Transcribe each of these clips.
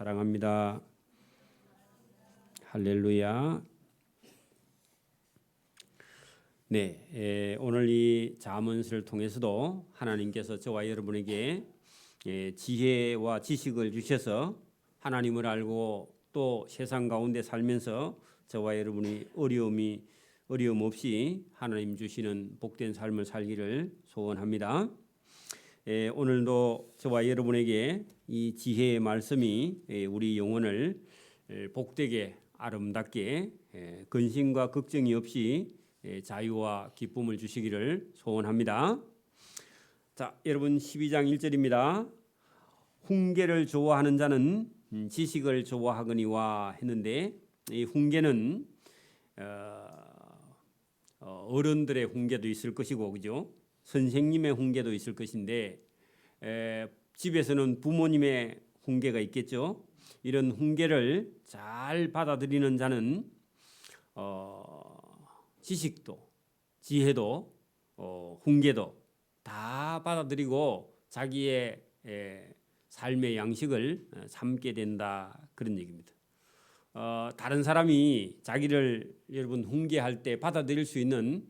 사랑합니다. 할렐루야. 네, 오늘 이 잠언서를 통해서도 하나님께서 저와 여러분에게 지혜와 지식을 주셔서 하나님을 알고 또 세상 가운데 살면서 저와 여러분이 어려움 없이 하나님 주시는 복된 삶을 살기를 소원합니다. 오늘도 저와 여러분에게 이 지혜의 말씀이 우리 영혼을 복되게 아름답게 근심과 걱정이 없이 자유와 기쁨을 주시기를 소원합니다. 자, 여러분 12장 1절입니다. 훈계를 좋아하는 자는 지식을 좋아하거니와 했는데 이 훈계는 어른들의 훈계도 있을 것이고 그죠? 선생님의 훈계도 있을 것인데 집에서는 부모님의 훈계가 있겠죠. 이런 훈계를 잘 받아들이는 자는 지식도 지혜도 훈계도 다 받아들이고 자기의 삶의 양식을 삼게 된다 그런 얘기입니다. 다른 사람이 자기를 여러분 훈계할 때 받아들일 수 있는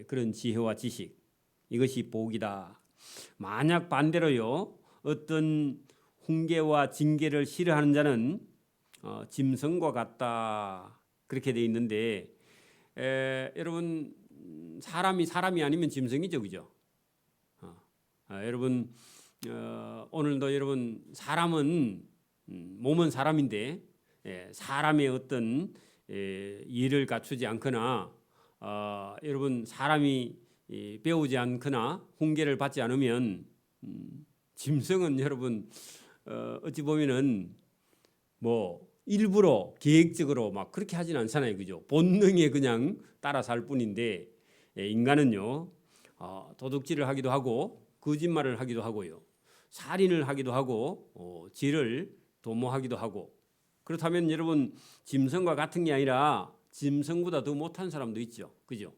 그런 지혜와 지식 이것이 복이다. 만약 반대로요 어떤 훈계와 징계를 싫어하는 자는 짐승과 같다 그렇게 돼 있는데 여러분 사람이 아니면 짐승이죠, 그죠? 여러분 오늘도 여러분 사람은 몸은 사람인데 사람의 어떤 예를 갖추지 않거나 여러분 사람이 배우지 않거나 훈계를 받지 않으면 짐승은 여러분 어찌 보면은 뭐 일부러 계획적으로 막 그렇게 하진 않잖아요, 그죠? 본능에 그냥 따라 살 뿐인데 인간은요 도둑질을 하기도 하고 거짓말을 하기도 하고요 살인을 하기도 하고 죄를 도모하기도 하고 그렇다면 여러분 짐승과 같은 게 아니라 짐승보다 더 못한 사람도 있죠, 그죠?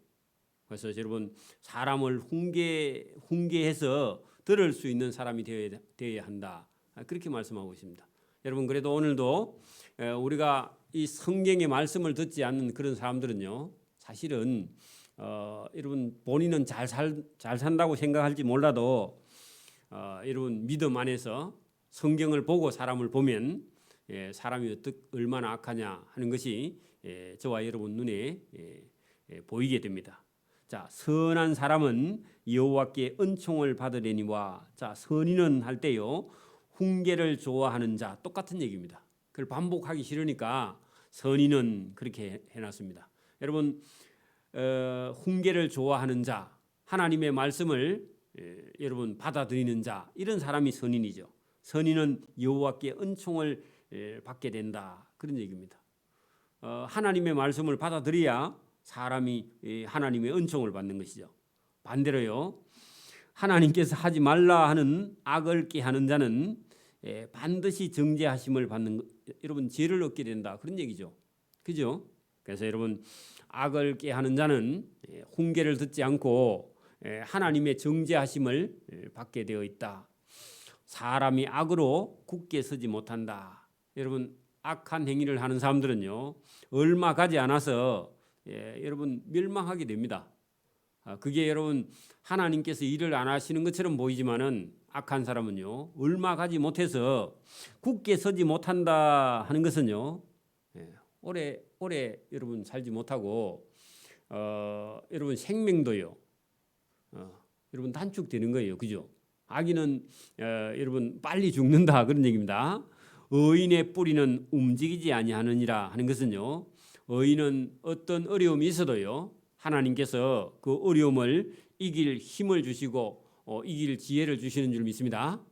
그래서 여러분 사람을 훈계해서 들을 수 있는 사람이 되어야 한다 그렇게 말씀하고 있습니다. 여러분 그래도 오늘도 우리가 이 성경의 말씀을 듣지 않는 그런 사람들은요 사실은 여러분 본인은 잘 산다고 생각할지 몰라도 여러분 믿음 안에서 성경을 보고 사람을 보면 사람이 얼마나 악하냐 하는 것이 저와 여러분 눈에 보이게 됩니다. 자, 선한 사람은 여호와께 은총을 받으려니와 자, 선인은 할 때요 훈계를 좋아하는 자 똑같은 얘기입니다. 그걸 반복하기 싫으니까 선인은 그렇게 해놨습니다. 여러분 훈계를 좋아하는 자 하나님의 말씀을 여러분 받아들이는 자 이런 사람이 선인이죠. 선인은 여호와께 은총을 받게 된다 그런 얘기입니다. 하나님의 말씀을 받아들여야 사람이 하나님의 은총을 받는 것이죠. 반대로요 하나님께서 하지 말라 하는 악을 꾀하는 자는 반드시 정죄하심을 받는 여러분 죄를 얻게 된다 그런 얘기죠, 그죠? 그래서 여러분 악을 꾀하는 자는 훈계를 듣지 않고 하나님의 정죄하심을 받게 되어 있다. 사람이 악으로 굳게 서지 못한다. 여러분 악한 행위를 하는 사람들은요 얼마 가지 않아서 여러분 멸망하게 됩니다. 그게 여러분 하나님께서 일을 안 하시는 것처럼 보이지만은 악한 사람은요 얼마 가지 못해서 굳게 서지 못한다 하는 것은요 오래 여러분 살지 못하고 여러분 생명도요 여러분 단축되는 거예요, 그죠? 악인은 여러분 빨리 죽는다 그런 얘기입니다. 의인의 뿌리는 움직이지 아니하느니라 하는 것은요 의인은 어떤 어려움이 있어도요 하나님께서 그 어려움을 이길 힘을 주시고 이길 지혜를 주시는 줄 믿습니다.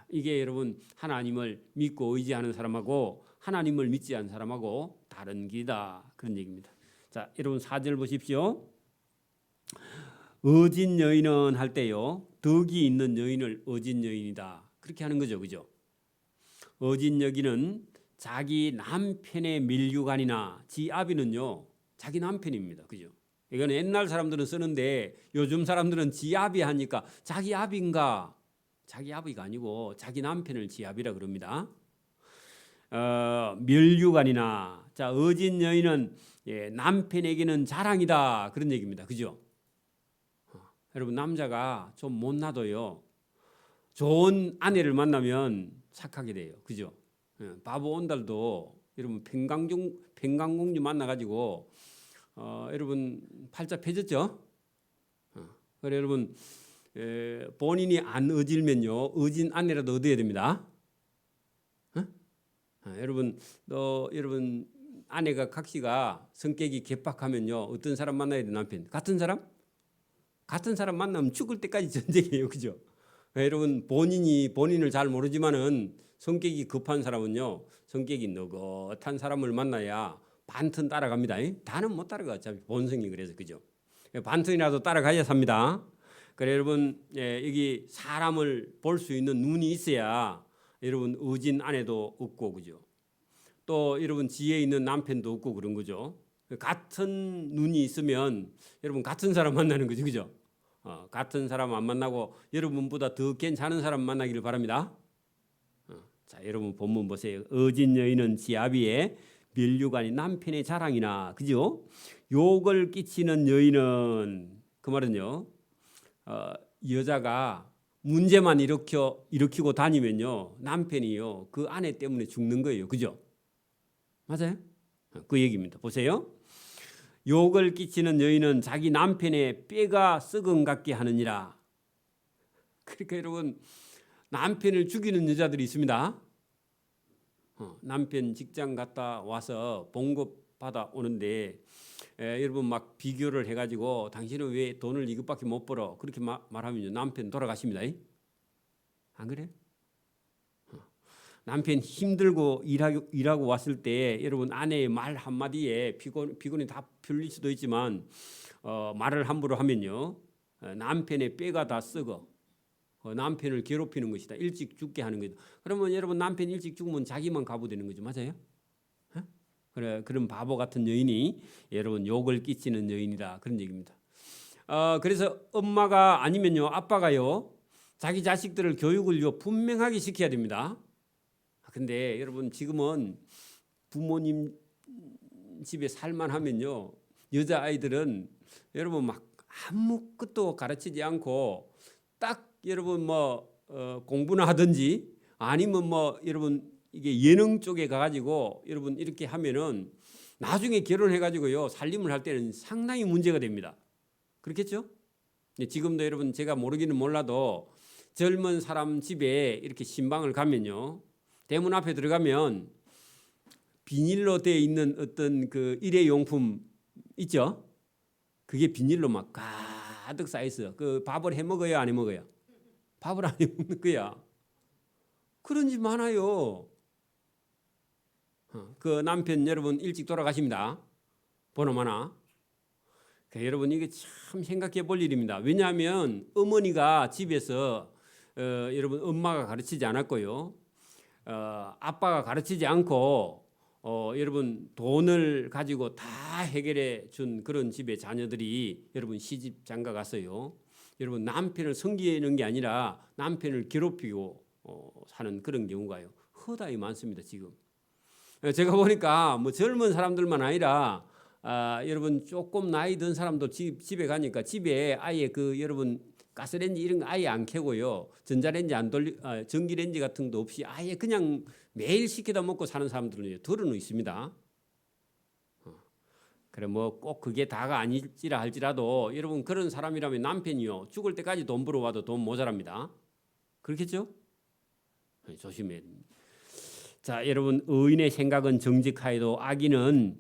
이게 여러분 하나님을 믿고 의지하는 사람하고 하나님을 믿지 않는 사람하고 다른 길이다 그런 얘기입니다. 자, 여러분 4절 보십시오. 어진 여인은 할 때요 덕이 있는 여인을 어진 여인이다 그렇게 하는 거죠, 그죠? 어진 여인은 자기 남편의 밀유관이나 지 아비는요 자기 남편입니다, 그죠? 이건 옛날 사람들은 쓰는데 요즘 사람들은 지 아비 하니까 자기 아비인가? 자기 아비가 아니고 자기 남편을 지 아비라 그럽니다. 멸류관이나 자 어진 여인은 남편에게는 자랑이다 그런 얘기입니다. 그죠? 여러분 남자가 좀 못나도요 좋은 아내를 만나면 착하게 돼요. 그죠? 바보 온달도 여러분 평강공주 만나가지고 여러분 팔자 펴졌죠? 그래 여러분 본인이 안 어질면요 어진 아내라도 얻어야 됩니다. 여러분 여러분 아내가 각시가 성격이 개팍하면요 어떤 사람 만나야 돼? 남편 같은 사람 만나면 죽을 때까지 전쟁이에요. 그죠? 여러분 본인이 본인을 잘 모르지만은 성격이 급한 사람은요 성격이 너긋한 사람을 만나야 반튼 따라갑니다. 다는 못 따라가. 어차피 본성이 그래서. 그죠? 반튼이라도 따라가야 삽니다. 그래 여러분 여기 사람을 볼 수 있는 눈이 있어야 여러분 어진 아내도 없고 그죠? 또 여러분 지혜 있는 남편도 없고 그런 거죠. 같은 눈이 있으면 여러분 같은 사람 만나는 거죠. 그죠? 같은 사람 안 만나고 여러분보다 더 괜찮은 사람 만나기를 바랍니다. 자, 여러분 본문 보세요. 어진 여인은 지아비의 멸류관이 남편의 자랑이나 그죠? 욕을 끼치는 여인은 그 말은요. 여자가 문제만 일으키고 다니면요 남편이요 그 아내 때문에 죽는 거예요. 그죠? 맞아요? 그 얘기입니다. 보세요. 욕을 끼치는 여인은 자기 남편의 뼈가 썩은 같게 하느니라. 그러니까 여러분 남편을 죽이는 여자들이 있습니다. 남편 직장 갔다 와서 봉급 받아 오는데 여러분 막 비교를 해가지고 당신은 왜 돈을 이것밖에 못 벌어 그렇게 말하면 남편 돌아가십니다. 안 그래요? 남편 힘들고 일하고 왔을 때 여러분 아내의 말 한마디에 피곤이 다 풀릴 수도 있지만 말을 함부로 하면요 남편의 뼈가 다 썩어 남편을 괴롭히는 것이다. 일찍 죽게 하는 거다. 그러면 여러분 남편 일찍 죽으면 자기만 가부되는 거죠. 맞아요? 그래 그런 바보 같은 여인이 여러분 욕을 끼치는 여인이다 그런 얘기입니다. 그래서 엄마가 아니면요 아빠가요 자기 자식들을 교육을요 분명하게 시켜야 됩니다. 근데 여러분 지금은 부모님 집에 살만하면요 여자 아이들은 여러분 막 아무것도 가르치지 않고 딱 여러분 공부나 하든지 아니면 여러분 이게 예능 쪽에 가가지고 여러분 이렇게 하면은 나중에 결혼해가지고요 살림을 할 때는 상당히 문제가 됩니다. 그렇겠죠? 지금도 여러분 제가 모르기는 몰라도 젊은 사람 집에 이렇게 신방을 가면요 대문 앞에 들어가면 비닐로 되어 있는 어떤 그 일회용품 있죠? 그게 비닐로 막 가득 쌓여 있어요. 그 밥을 해 먹어요, 안 해 먹어요? 밥을 안 해 먹는 거야. 그런 집 많아요. 그 남편 여러분 일찍 돌아가십니다. 보나마나. 여러분 이게 참 생각해 볼 일입니다. 왜냐하면 어머니가 집에서 여러분 엄마가 가르치지 않았고요. 아빠가 가르치지 않고 여러분 돈을 가지고 다 해결해 준 그런 집의 자녀들이 여러분 시집 장가 갔어요. 여러분 남편을 섬기는 게 아니라 남편을 괴롭히고 사는 그런 경우가요 허다히 많습니다. 지금 제가 보니까 젊은 사람들만 아니라 여러분 조금 나이 든 사람도 집에 가니까 집에 아예 그 여러분 가스레인지 이런 거 아예 안 켜고요 전자레인지 안 돌리 전기레인지 같은 거 없이 아예 그냥 매일 시켜다 먹고 사는 사람들은 들어는 있습니다. 그래 꼭 그게 다가 아닐지라 할지라도 여러분 그런 사람이라면 남편이요 죽을 때까지 돈 벌어와도 돈 모자랍니다. 그렇겠죠? 조심해야 됩니다. 자 여러분 의인의 생각은 정직하여도 악인은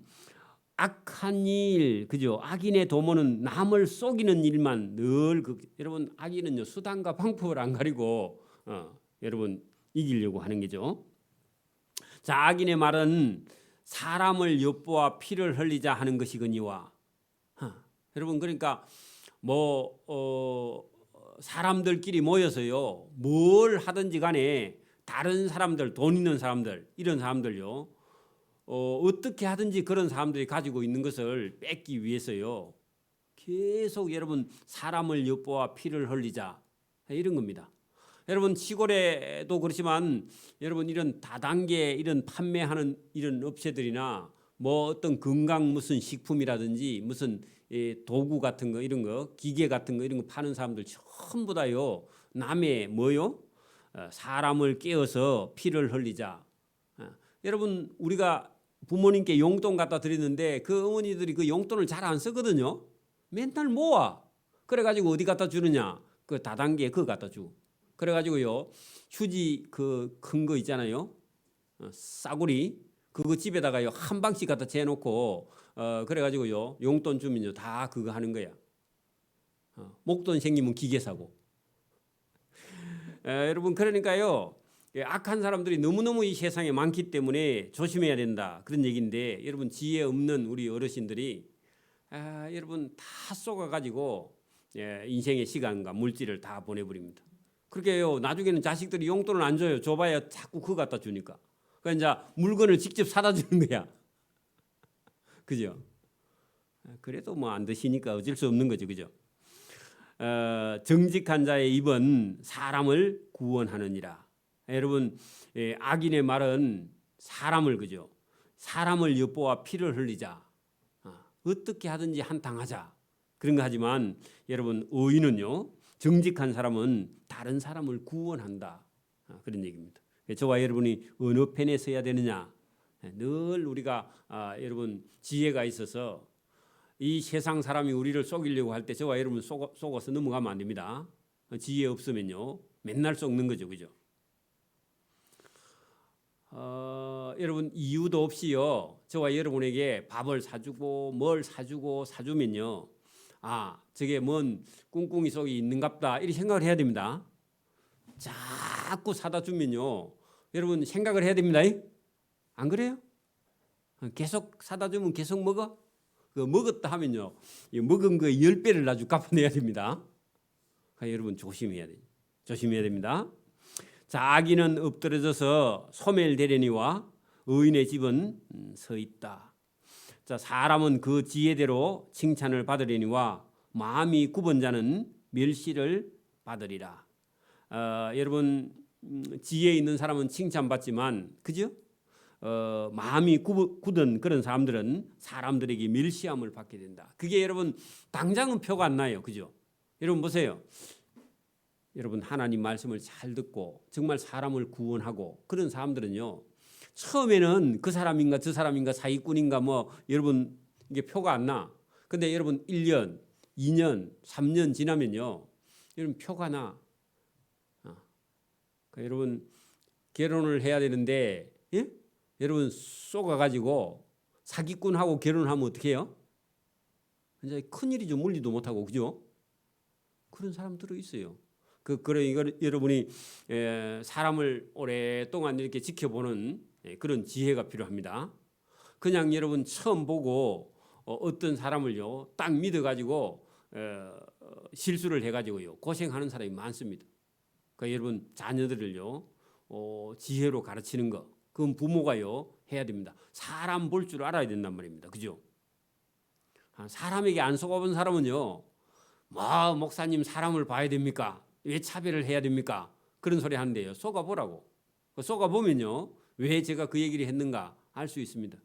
악한 일 그죠? 악인의 도모는 남을 속이는 일만 늘 여러분 악인은요 수단과 방법을 안 가리고 여러분 이기려고 하는 거죠. 자 악인의 말은 사람을 엿보아 피를 흘리자 하는 것이거니와 여러분 그러니까 사람들끼리 모여서요 뭘 하든지 간에 다른 사람들 돈 있는 사람들 이런 사람들요 어떻게 하든지 그런 사람들이 가지고 있는 것을 뺏기 위해서요 계속 여러분 사람을 엿보아 피를 흘리자 이런 겁니다. 여러분 시골에도 그렇지만 여러분 이런 다단계 이런 판매하는 이런 업체들이나 뭐 어떤 건강 무슨 식품이라든지 무슨 도구 같은 거 이런 거 기계 같은 거 이런 거 파는 사람들 전부 다요 남의 뭐요? 사람을 깨어서 피를 흘리자. 여러분 우리가 부모님께 용돈 갖다 드리는데 그 어머니들이 그 용돈을 잘 안 쓰거든요. 맨날 모아. 그래가지고 어디 갖다 주느냐? 그 다단계 그거 갖다 주고. 그래가지고요 휴지 그 큰 거 있잖아요. 싸구리 그거 집에다가요 한 방씩 갖다 재놓고 그래가지고요 용돈 주면요 다 그거 하는 거야. 목돈 생기면 기계 사고. 여러분 그러니까요 악한 사람들이 너무너무 이 세상에 많기 때문에 조심해야 된다 그런 얘기인데 여러분 지혜 없는 우리 어르신들이 여러분 다 쏘가가지고 인생의 시간과 물질을 다 보내버립니다. 그렇게요 나중에는 자식들이 용돈을 안 줘요. 줘봐야 자꾸 그거 갖다 주니까. 그러니까 이제 물건을 직접 사다 주는 거야. 그죠? 그래도 뭐 안 드시니까 어쩔 수 없는 거죠. 그죠? 정직한 자의 입은 사람을 구원하느니라. 여러분 악인의 말은 사람을 그죠? 사람을 엿보아 피를 흘리자. 어떻게 하든지 한탕하자. 그런 거 하지만 여러분 의인은요. 정직한 사람은 다른 사람을 구원한다. 그런 얘기입니다. 저와 여러분이 어느 편에 서야 되느냐. 늘 우리가 여러분 지혜가 있어서 이 세상 사람이 우리를 속이려고 할 때 저와 여러분 속아서 넘어가면 안 됩니다. 지혜 없으면요 맨날 속는 거죠, 그죠? 여러분 이유도 없이요 저와 여러분에게 밥을 사주고 뭘 사주면요 저게 뭔 꿍꿍이 속이 있는갑다 이렇게 생각을 해야 됩니다. 자꾸 사다 주면요 여러분 생각을 해야 됩니다. 안 그래요? 계속 사다 주면 계속 먹어. 그 먹었다 하면요 먹은 거에 10배를 나중에 갚아내야 됩니다. 그러니까 여러분 조심해야 돼요. 조심해야 됩니다. 자, 악인은 엎드러져서 소멸되려니와 의인의 집은 서 있다. 자, 사람은 그 지혜대로 칭찬을 받으려니와 마음이 굽은 자는 멸시를 받으리라. 여러분 지혜 있는 사람은 칭찬받지만 그죠? 마음이 굳은 그런 사람들은 사람들에게 멸시함을 받게 된다. 그게 여러분 당장은 표가 안 나요. 그죠? 여러분 보세요. 여러분 하나님 말씀을 잘 듣고 정말 사람을 구원하고 그런 사람들은요. 처음에는 그 사람인가 저 사람인가 사기꾼인가 뭐 여러분 이게 표가 안 나. 근데 여러분 1년, 2년, 3년 지나면요. 여러분 표가 나. 그러니까 여러분 결혼을 해야 되는데 예? 여러분 쏘가가지고 사기꾼하고 결혼하면 어떻게 해요? 이제 큰일이죠. 물리도 못하고 그죠? 그런 사람들이 있어요. 그러니까 여러분이 사람을 오랫동안 이렇게 지켜보는 그런 지혜가 필요합니다. 그냥 여러분 처음 보고 어떤 사람을요 딱 믿어가지고 실수를 해가지고요 고생하는 사람이 많습니다. 그러니까 여러분 자녀들을요 지혜로 가르치는 거 그건 부모가요 해야 됩니다. 사람 볼 줄 알아야 된단 말입니다. 그죠? 사람에게 안 속아본 사람은요 뭐 목사님 사람을 봐야 됩니까? 왜 차별을 해야 됩니까? 그런 소리 하는데요. 속아보라고. 속아보면요. 왜 제가 그 얘기를 했는가 알 수 있습니다.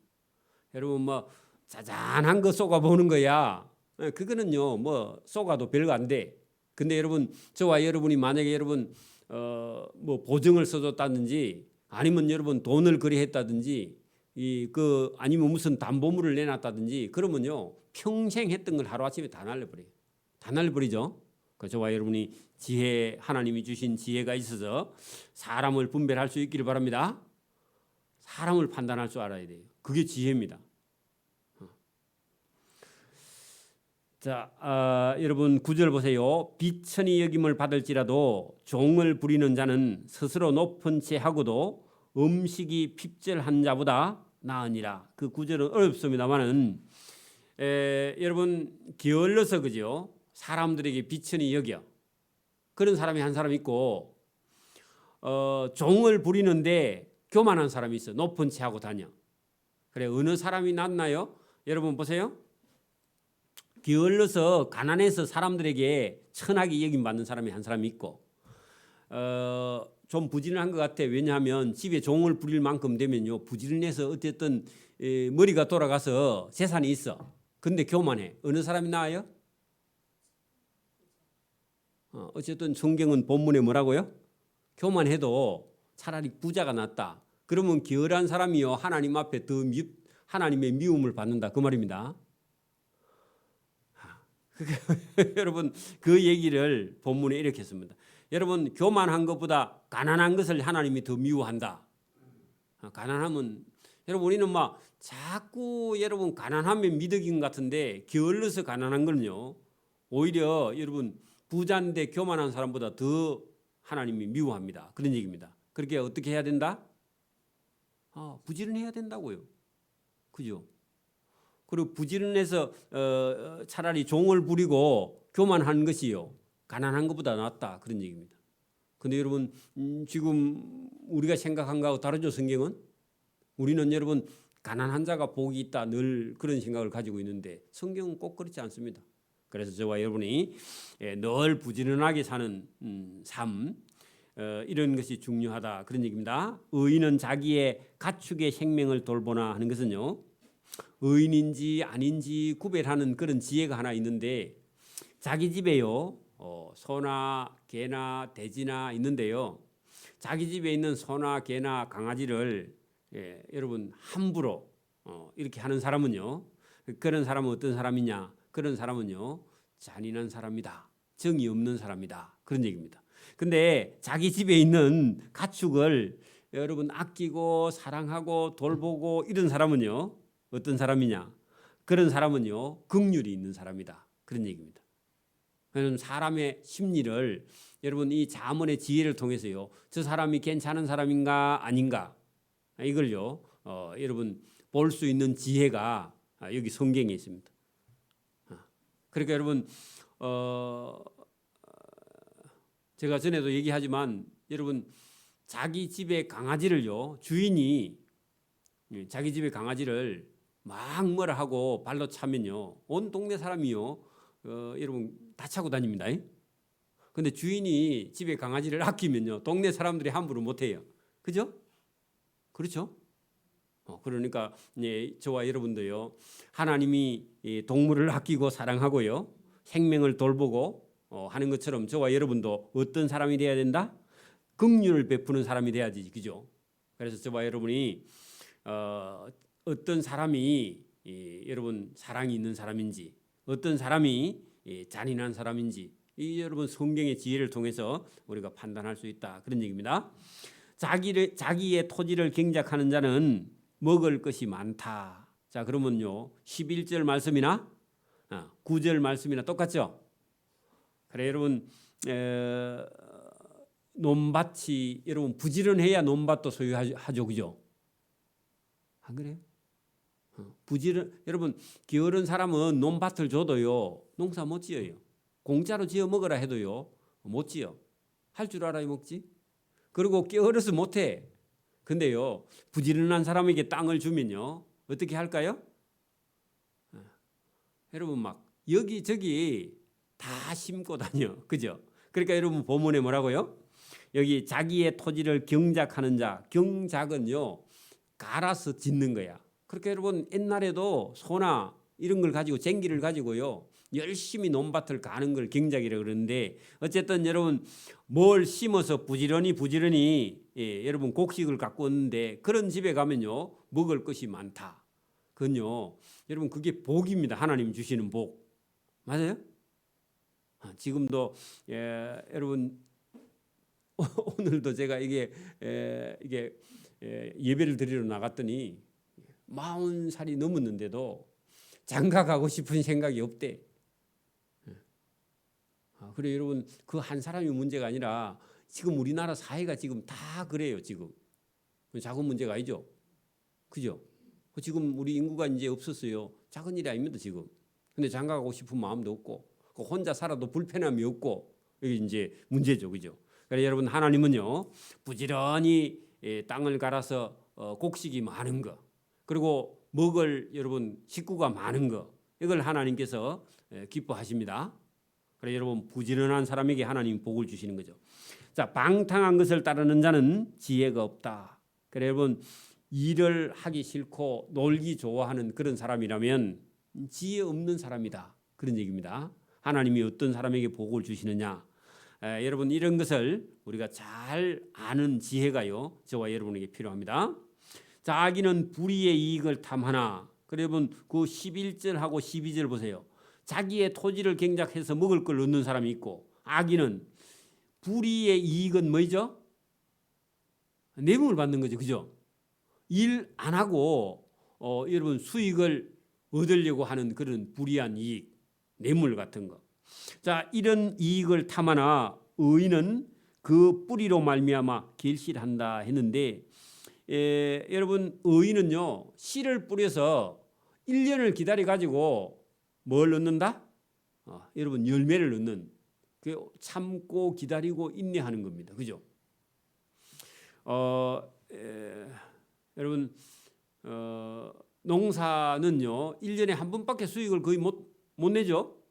여러분 뭐 짜잔한 거 속아보는 거야. 그거는요. 뭐 속아도 별거 안 돼. 근데 여러분 저와 여러분이 만약에 여러분 뭐 보증을 써줬다든지 아니면 여러분 돈을 거래했다든지 아니면 무슨 담보물을 내놨다든지 그러면요. 평생 했던 걸 하루아침에 다 날려버려요. 다 날려버리죠. 저와 여러분이 지혜 하나님이 주신 지혜가 있어서 사람을 분별할 수 있기를 바랍니다. 사람을 판단할 줄 알아야 돼요. 그게 지혜입니다. 자, 여러분 9절 보세요. 비천히 여김을 받을지라도 종을 부리는 자는 스스로 높은 채 하고도 음식이 핍절한 자보다 나으니라. 그 9절은 어렵습니다만은 여러분 게을러서 그죠? 사람들에게 비천히 여겨. 그런 사람이 한 사람 있고 종을 부리는데 교만한 사람이 있어. 높은 채 하고 다녀. 그래 어느 사람이 낫나요? 여러분 보세요. 게을러서 가난해서 사람들에게 천하게 여김받는 사람이 한 사람이 있고 좀 부지런한 것 같아. 왜냐하면 집에 종을 부릴 만큼 되면요, 부지런해서 어쨌든 머리가 돌아가서 재산이 있어. 근데 교만해. 어느 사람이 나아요? 어쨌든 성경은 본문에 뭐라고요? 교만해도 차라리 부자가 낫다. 그러면 게으른 사람이요, 하나님 앞에 더 하나님의 미움을 받는다, 그 말입니다. 여러분, 그 얘기를 본문에 이렇게 했습니다. 여러분, 교만한 것보다 가난한 것을 하나님이 더 미워한다. 가난하면, 여러분, 우리는 막 자꾸 여러분 가난하면 미덕인 것 같은데 게을러서 가난한 거는요, 오히려 여러분 부자인데 교만한 사람보다 더 하나님이 미워합니다. 그런 얘기입니다. 그렇게 어떻게 해야 된다? 부지런해야 된다고요. 그죠? 그리고 부지런해서 차라리 종을 부리고 교만한 것이요, 가난한 것보다 낫다, 그런 얘기입니다. 근데 여러분, 지금 우리가 생각한 거하고 다르죠, 성경은? 우리는 여러분 가난한 자가 복이 있다, 늘 그런 생각을 가지고 있는데 성경은 꼭 그렇지 않습니다. 그래서 저와 여러분이 늘 부지런하게 사는 삶, 이런 것이 중요하다, 그런 얘기입니다. 의인은 자기의 가축의 생명을 돌보나 하는 것은요, 의인인지 아닌지 구별하는 그런 지혜가 하나 있는데, 자기 집에요, 소나 개나 돼지나 있는데요, 자기 집에 있는 소나 개나 강아지를 여러분 함부로 이렇게 하는 사람은요, 그런 사람은 어떤 사람이냐? 그런 사람은요, 잔인한 사람이다, 정이 없는 사람이다, 그런 얘기입니다. 근데 자기 집에 있는 가축을 여러분 아끼고 사랑하고 돌보고 이런 사람은요, 어떤 사람이냐? 그런 사람은요, 긍휼이 있는 사람이다, 그런 얘기입니다. 그래서 사람의 심리를 여러분 이 잠언의 지혜를 통해서요, 저 사람이 괜찮은 사람인가 아닌가, 이걸요 여러분 볼 수 있는 지혜가 여기 성경에 있습니다. 그러니까 여러분 제가 전에도 얘기하지만, 여러분 자기 집의 강아지를요, 주인이 자기 집의 강아지를 막 뭐라 하고 발로 차면요, 온 동네 사람이요 여러분 다 차고 다닙니다. 근데 주인이 집에 강아지를 아끼면요, 동네 사람들이 함부로 못해요. 그죠? 그렇죠? 그러니까 저와 여러분도요, 하나님이 동물을 아끼고 사랑하고요, 생명을 돌보고 하는 것처럼 저와 여러분도 어떤 사람이 돼야 된다? 긍휼을 베푸는 사람이 돼야지, 그죠? 그래서 저와 여러분이 어떤 사람이 여러분 사랑이 있는 사람인지, 어떤 사람이 잔인한 사람인지, 이 여러분 성경의 지혜를 통해서 우리가 판단할 수 있다, 그런 얘기입니다. 자기의 토지를 경작하는 자는 먹을 것이 많다. 자, 그러면요 11절 말씀이나 9절 말씀이나 똑같죠? 그래 여러분, 논밭이 여러분 부지런해야 논밭도 소유하죠, 그죠? 안 그래요? 여러분 게으른 사람은 논밭을 줘도요 농사 못 지어요. 공짜로 지어 먹으라 해도요 못 지어. 할 줄 알아야 먹지. 그리고 게으러서 못해. 근데요 부지런한 사람에게 땅을 주면요 어떻게 할까요? 여러분 막 여기저기 다 심고 다녀, 그죠? 그러니까 여러분 본문에 뭐라고요? 여기 자기의 토지를 경작하는 자, 경작은요 갈아서 짓는 거야. 그렇게 여러분 옛날에도 소나 이런 걸 가지고 쟁기를 가지고요 열심히 논밭을 가는 걸 경작이라고 그러는데, 어쨌든 여러분 뭘 심어서 부지런히 여러분 곡식을 갖고 오는데, 그런 집에 가면요 먹을 것이 많다. 그건요 여러분 그게 복입니다. 하나님 주시는 복. 맞아요? 지금도 여러분 오늘도 제가 이게 예배를 드리러 나갔더니 40살이 넘었는데도 장가 가고 싶은 생각이 없대. 그래 여러분 그 한 사람이 문제가 아니라 지금 우리나라 사회가 지금 다 그래요. 지금 작은 문제가 아니죠. 그죠? 지금 우리 인구가 이제 없었어요. 작은 일이 아닙니다 지금. 근데 장가 가고 싶은 마음도 없고, 혼자 살아도 불편함이 없고, 이게 이제 문제죠, 그죠? 그래서 여러분 하나님은요 부지런히 땅을 갈아서 곡식이 많은 거, 그리고 먹을 여러분 식구가 많은 거, 이걸 하나님께서 기뻐하십니다. 그래서 여러분 부지런한 사람에게 하나님 복을 주시는 거죠. 자, 방탕한 것을 따르는 자는 지혜가 없다. 그래 여러분 일을 하기 싫고 놀기 좋아하는 그런 사람이라면 지혜 없는 사람이다. 그런 얘기입니다. 하나님이 어떤 사람에게 복을 주시느냐. 여러분 이런 것을 우리가 잘 아는 지혜가요. 저와 여러분에게 필요합니다. 자, 악인은 불의의 이익을 탐하나. 그래 여러분 그 11절하고 12절 보세요. 자기의 토지를 경작해서 먹을 걸 얻는 사람이 있고 악인은 불의의 이익은 뭐죠? 뇌물을 받는 거죠. 그죠? 일 안 하고 여러분 수익을 얻으려고 하는 그런 불의한 이익, 뇌물 같은 거. 자, 이런 이익을 탐하나 의인은 그 뿌리로 말미암아 결실한다 했는데 여러분 의인은요 씨를 뿌려서 1년을 기다려 가지고 뭘 얻는다? 여러분 열매를 얻는 참고 기다리고 인내하는 겁니다. 그죠? 여러분 농사는요 1년에 한 번밖에 수익을 거의 못 내죠.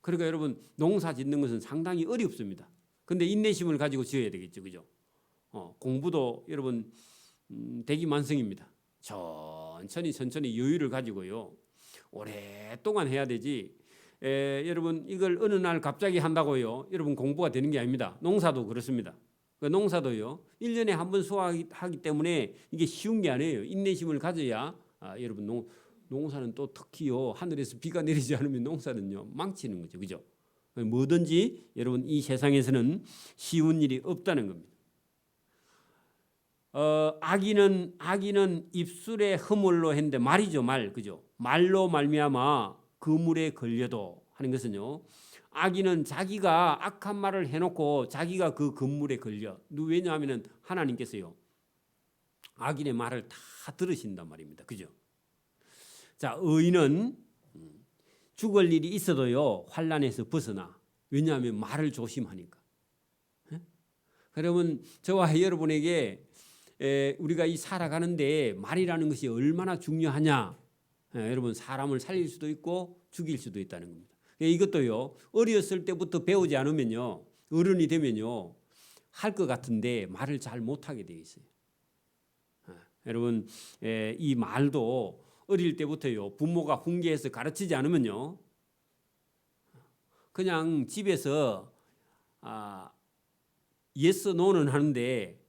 그러니까 여러분 농사 짓는 것은 상당히 어렵습니다. 근데 인내심을 가지고 지어야 되겠죠. 그죠? 공부도 여러분 대기만성입니다. 천천히 여유를 가지고요. 오랫동안 해야 되지. 여러분 이걸 어느 날 갑자기 한다고요. 여러분 공부가 되는 게 아닙니다. 농사도 그렇습니다. 농사도요. 1년에 한 번 수확하기 때문에 이게 쉬운 게 아니에요. 인내심을 가져야 여러분 농사는 또 특히요. 하늘에서 비가 내리지 않으면 농사는요. 망치는 거죠. 그죠? 뭐든지 여러분 이 세상에서는 쉬운 일이 없다는 겁니다. 악인은 입술의 허물로 했는데 말이죠. 말. 그죠? 말로 말미암아 그물에 걸려도 하는 것은요. 악인은 자기가 악한 말을 해놓고 자기가 그 그물에 걸려. 왜냐하면 하나님께서요. 악인의 말을 다 들으신단 말입니다. 그죠? 자, 의인은 죽을 일이 있어도요. 환난에서 벗어나. 왜냐하면 말을 조심하니까. 그러면 저와 여러분에게 우리가 이 살아가는데 말이라는 것이 얼마나 중요하냐. 여러분 사람을 살릴 수도 있고 죽일 수도 있다는 겁니다. 이것도요 어렸을 때부터 배우지 않으면요 어른이 되면요 할 것 같은데 말을 잘 못하게 돼 있어요. 여러분 이 말도 어릴 때부터요 부모가 훈계해서 가르치지 않으면요 그냥 집에서 예스 노는 하는데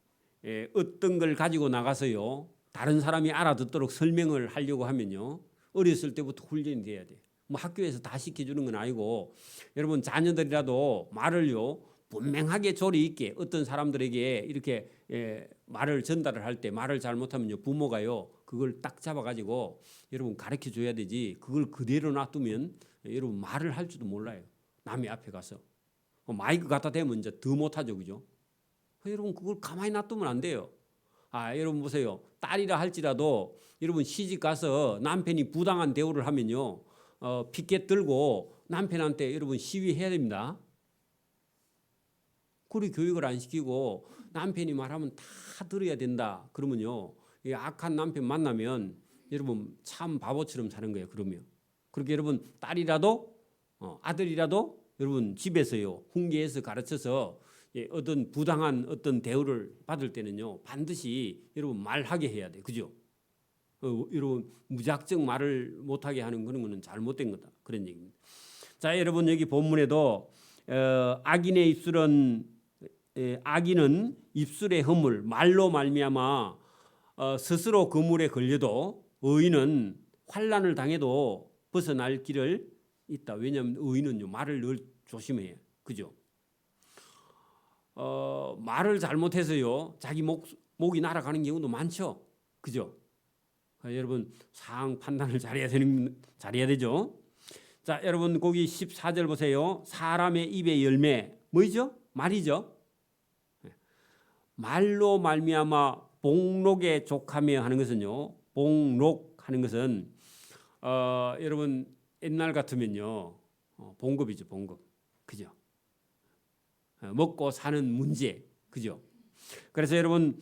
어떤 걸 가지고 나가서요 다른 사람이 알아듣도록 설명을 하려고 하면요 어렸을 때부터 훈련이 돼야 돼요. 뭐 학교에서 다 시켜주는 건 아니고 여러분 자녀들이라도 말을요 분명하게 조리 있게 어떤 사람들에게 이렇게 말을 전달을 할 때 말을 잘못하면요 부모가요 그걸 딱 잡아가지고 여러분 가르쳐 줘야 되지 그걸 그대로 놔두면 여러분 말을 할 줄도 몰라요. 남의 앞에 가서 마이크 갖다 대면 이제 더 못하죠. 그죠? 여러분 그걸 가만히 놔두면 안 돼요. 여러분 보세요. 딸이라 할지라도 여러분 시집 가서 남편이 부당한 대우를 하면요 피켓 들고 남편한테 여러분 시위해야 됩니다. 그리 교육을 안 시키고 남편이 말하면 다 들어야 된다. 그러면요 이 악한 남편 만나면 여러분 참 바보처럼 사는 거예요. 그러면 그렇게 여러분 딸이라도 아들이라도 여러분 집에서요 훈계해서 가르쳐서 어떤 부당한 어떤 대우를 받을 때는요 반드시 여러분 말하게 해야 돼. 그죠? 여러분 무작정 말을 못하게 하는 그런 거는 잘못된 거다. 그런 얘기입니다. 자, 여러분 여기 본문에도 악인은 입술의 허물 말로 말미암아 스스로 그물에 걸려도 의인은 환난을 당해도 벗어날 길을 있다. 왜냐하면 의인은요 말을 늘 조심해요. 그죠? 말을 잘못해서요 자기 목이 날아가는 경우도 많죠. 그죠? 여러분 상황 판단을 잘해야 되죠. 자, 여러분 거기 14절 보세요. 사람의 입의 열매 뭐죠? 말이죠. 말로 말미암아 복록에 족하며 하는 것은요. 복록하는 것은 여러분 옛날 같으면요 봉급이죠. 봉급. 그죠? 먹고 사는 문제. 그죠? 그래서 여러분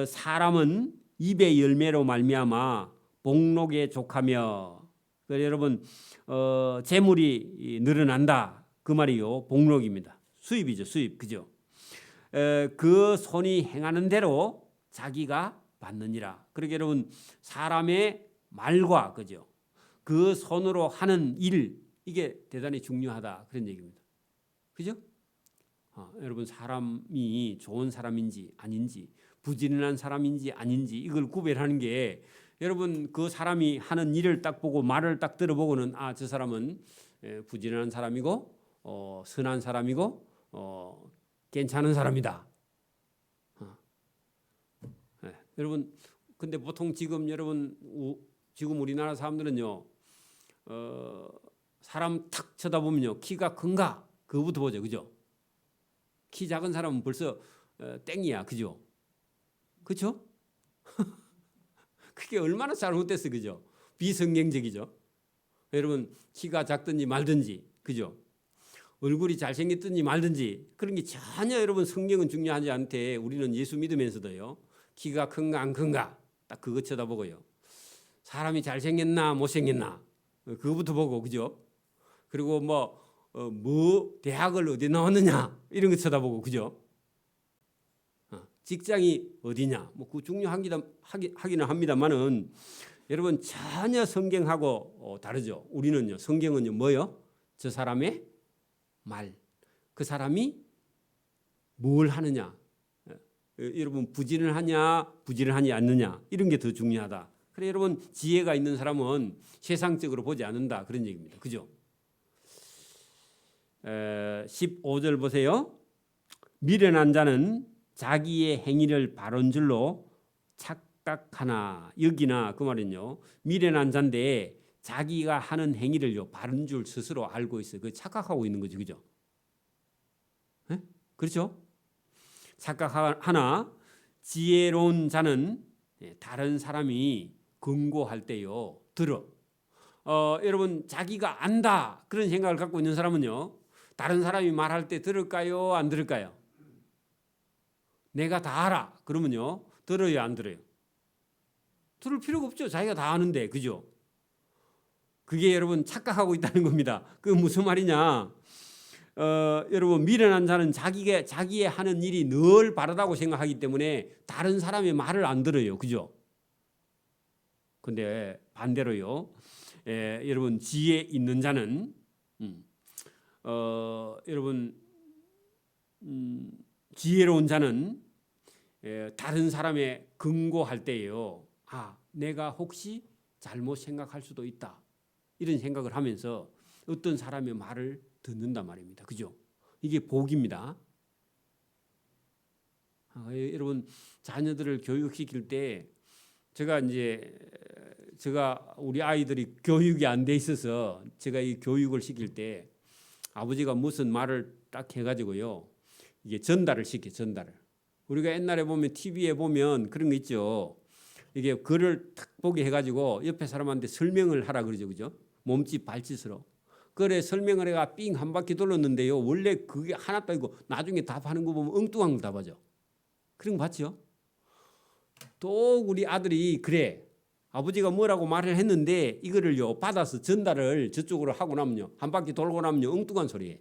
사람은 입의 열매로 말미암아 복록에 족하며 여러분 재물이 늘어난다. 그 말이요. 복록입니다. 수입이죠. 수입. 그죠? 그 손이 행하는 대로 자기가 받느니라. 그러게 여러분 사람의 말과 그죠? 그 손으로 하는 일 이게 대단히 중요하다 그런 얘기입니다. 그죠? 여러분 사람이 좋은 사람인지 아닌지 부지런한 사람인지 아닌지 이걸 구별하는 게 여러분 그 사람이 하는 일을 딱 보고 말을 딱 들어보고는 저 사람은 부지런한 사람이고 선한 사람이고 괜찮은 사람이다. 여러분 근데 보통 지금 여러분 지금 우리나라 사람들은요 사람 탁 쳐다보면요 키가 큰가 그거부터 보죠. 그죠? 키 작은 사람은 벌써 땡이야. 그죠? 그렇죠? 그게 얼마나 잘못됐어. 그죠? 비성경적이죠. 여러분 키가 작든지 말든지 그죠? 얼굴이 잘생겼든지 말든지 그런 게 전혀 여러분 성경은 중요하지 않대. 우리는 예수 믿으면서도요. 키가 큰가 안 큰가 딱 그거 쳐다보고요. 사람이 잘생겼나 못생겼나 그거부터 보고 그죠? 그리고 뭐 대학을 어디 나왔느냐 이런 거 쳐다보고 그죠? 직장이 어디냐 뭐 그 중요하기는 합니다만은 여러분 전혀 성경하고 다르죠. 우리는요 성경은요 뭐요? 저 사람의 말, 그 사람이 뭘 하느냐, 여러분 부지런하냐 부지런하지 않느냐 이런 게 더 중요하다. 그래 여러분 지혜가 있는 사람은 세상적으로 보지 않는다 그런 얘기입니다. 그죠? 15절 보세요. 미련한 자는 자기의 행위를 바른 줄로 착각하나 여기나 그 말은요. 미련한 자인데 자기가 하는 행위를요 바른 줄 스스로 알고 있어요. 그 착각하고 있는 거죠, 그죠? 네? 그렇죠? 착각하나 지혜로운 자는 다른 사람이 권고할 때요 들어. 여러분 자기가 안다 그런 생각을 갖고 있는 사람은요. 다른 사람이 말할 때 들을까요? 안 들을까요? 내가 다 알아. 그러면요. 들어요? 안 들어요? 들을 필요가 없죠. 자기가 다 아는데. 그죠? 그게 여러분 착각하고 있다는 겁니다. 그게 무슨 말이냐? 여러분 미련한 자는 자기의 하는 일이 늘 바르다고 생각하기 때문에 다른 사람의 말을 안 들어요. 그죠? 근데 반대로요. 여러분 지혜 있는 자는 여러분 지혜로운 자는 다른 사람의 근거할 때예요. 내가 혹시 잘못 생각할 수도 있다. 이런 생각을 하면서 어떤 사람의 말을 듣는단 말입니다. 그죠? 이게 복입니다. 여러분 자녀들을 교육시킬 때 제가 우리 아이들이 교육이 안 돼 있어서 제가 이 교육을 시킬 때 아버지가 무슨 말을 딱 해가지고요. 이게 전달을 시켜 전달을. 우리가 옛날에 보면 TV에 보면 그런 거 있죠. 이게 글을 탁 보게 해가지고 옆에 사람한테 설명을 하라 그러죠, 그죠? 몸짓 발짓으로. 그래 설명을 해가 삥 한 바퀴 돌렸는데요. 원래 그게 하나도 아니고 나중에 답하는 거 보면 엉뚱한 거 답하죠. 그런 거 봤죠? 또 우리 아들이 그래. 아버지가 뭐라고 말을 했는데 이거를요 받아서 전달을 저쪽으로 하고 나면요 한 바퀴 돌고 나면요 엉뚱한 소리예요.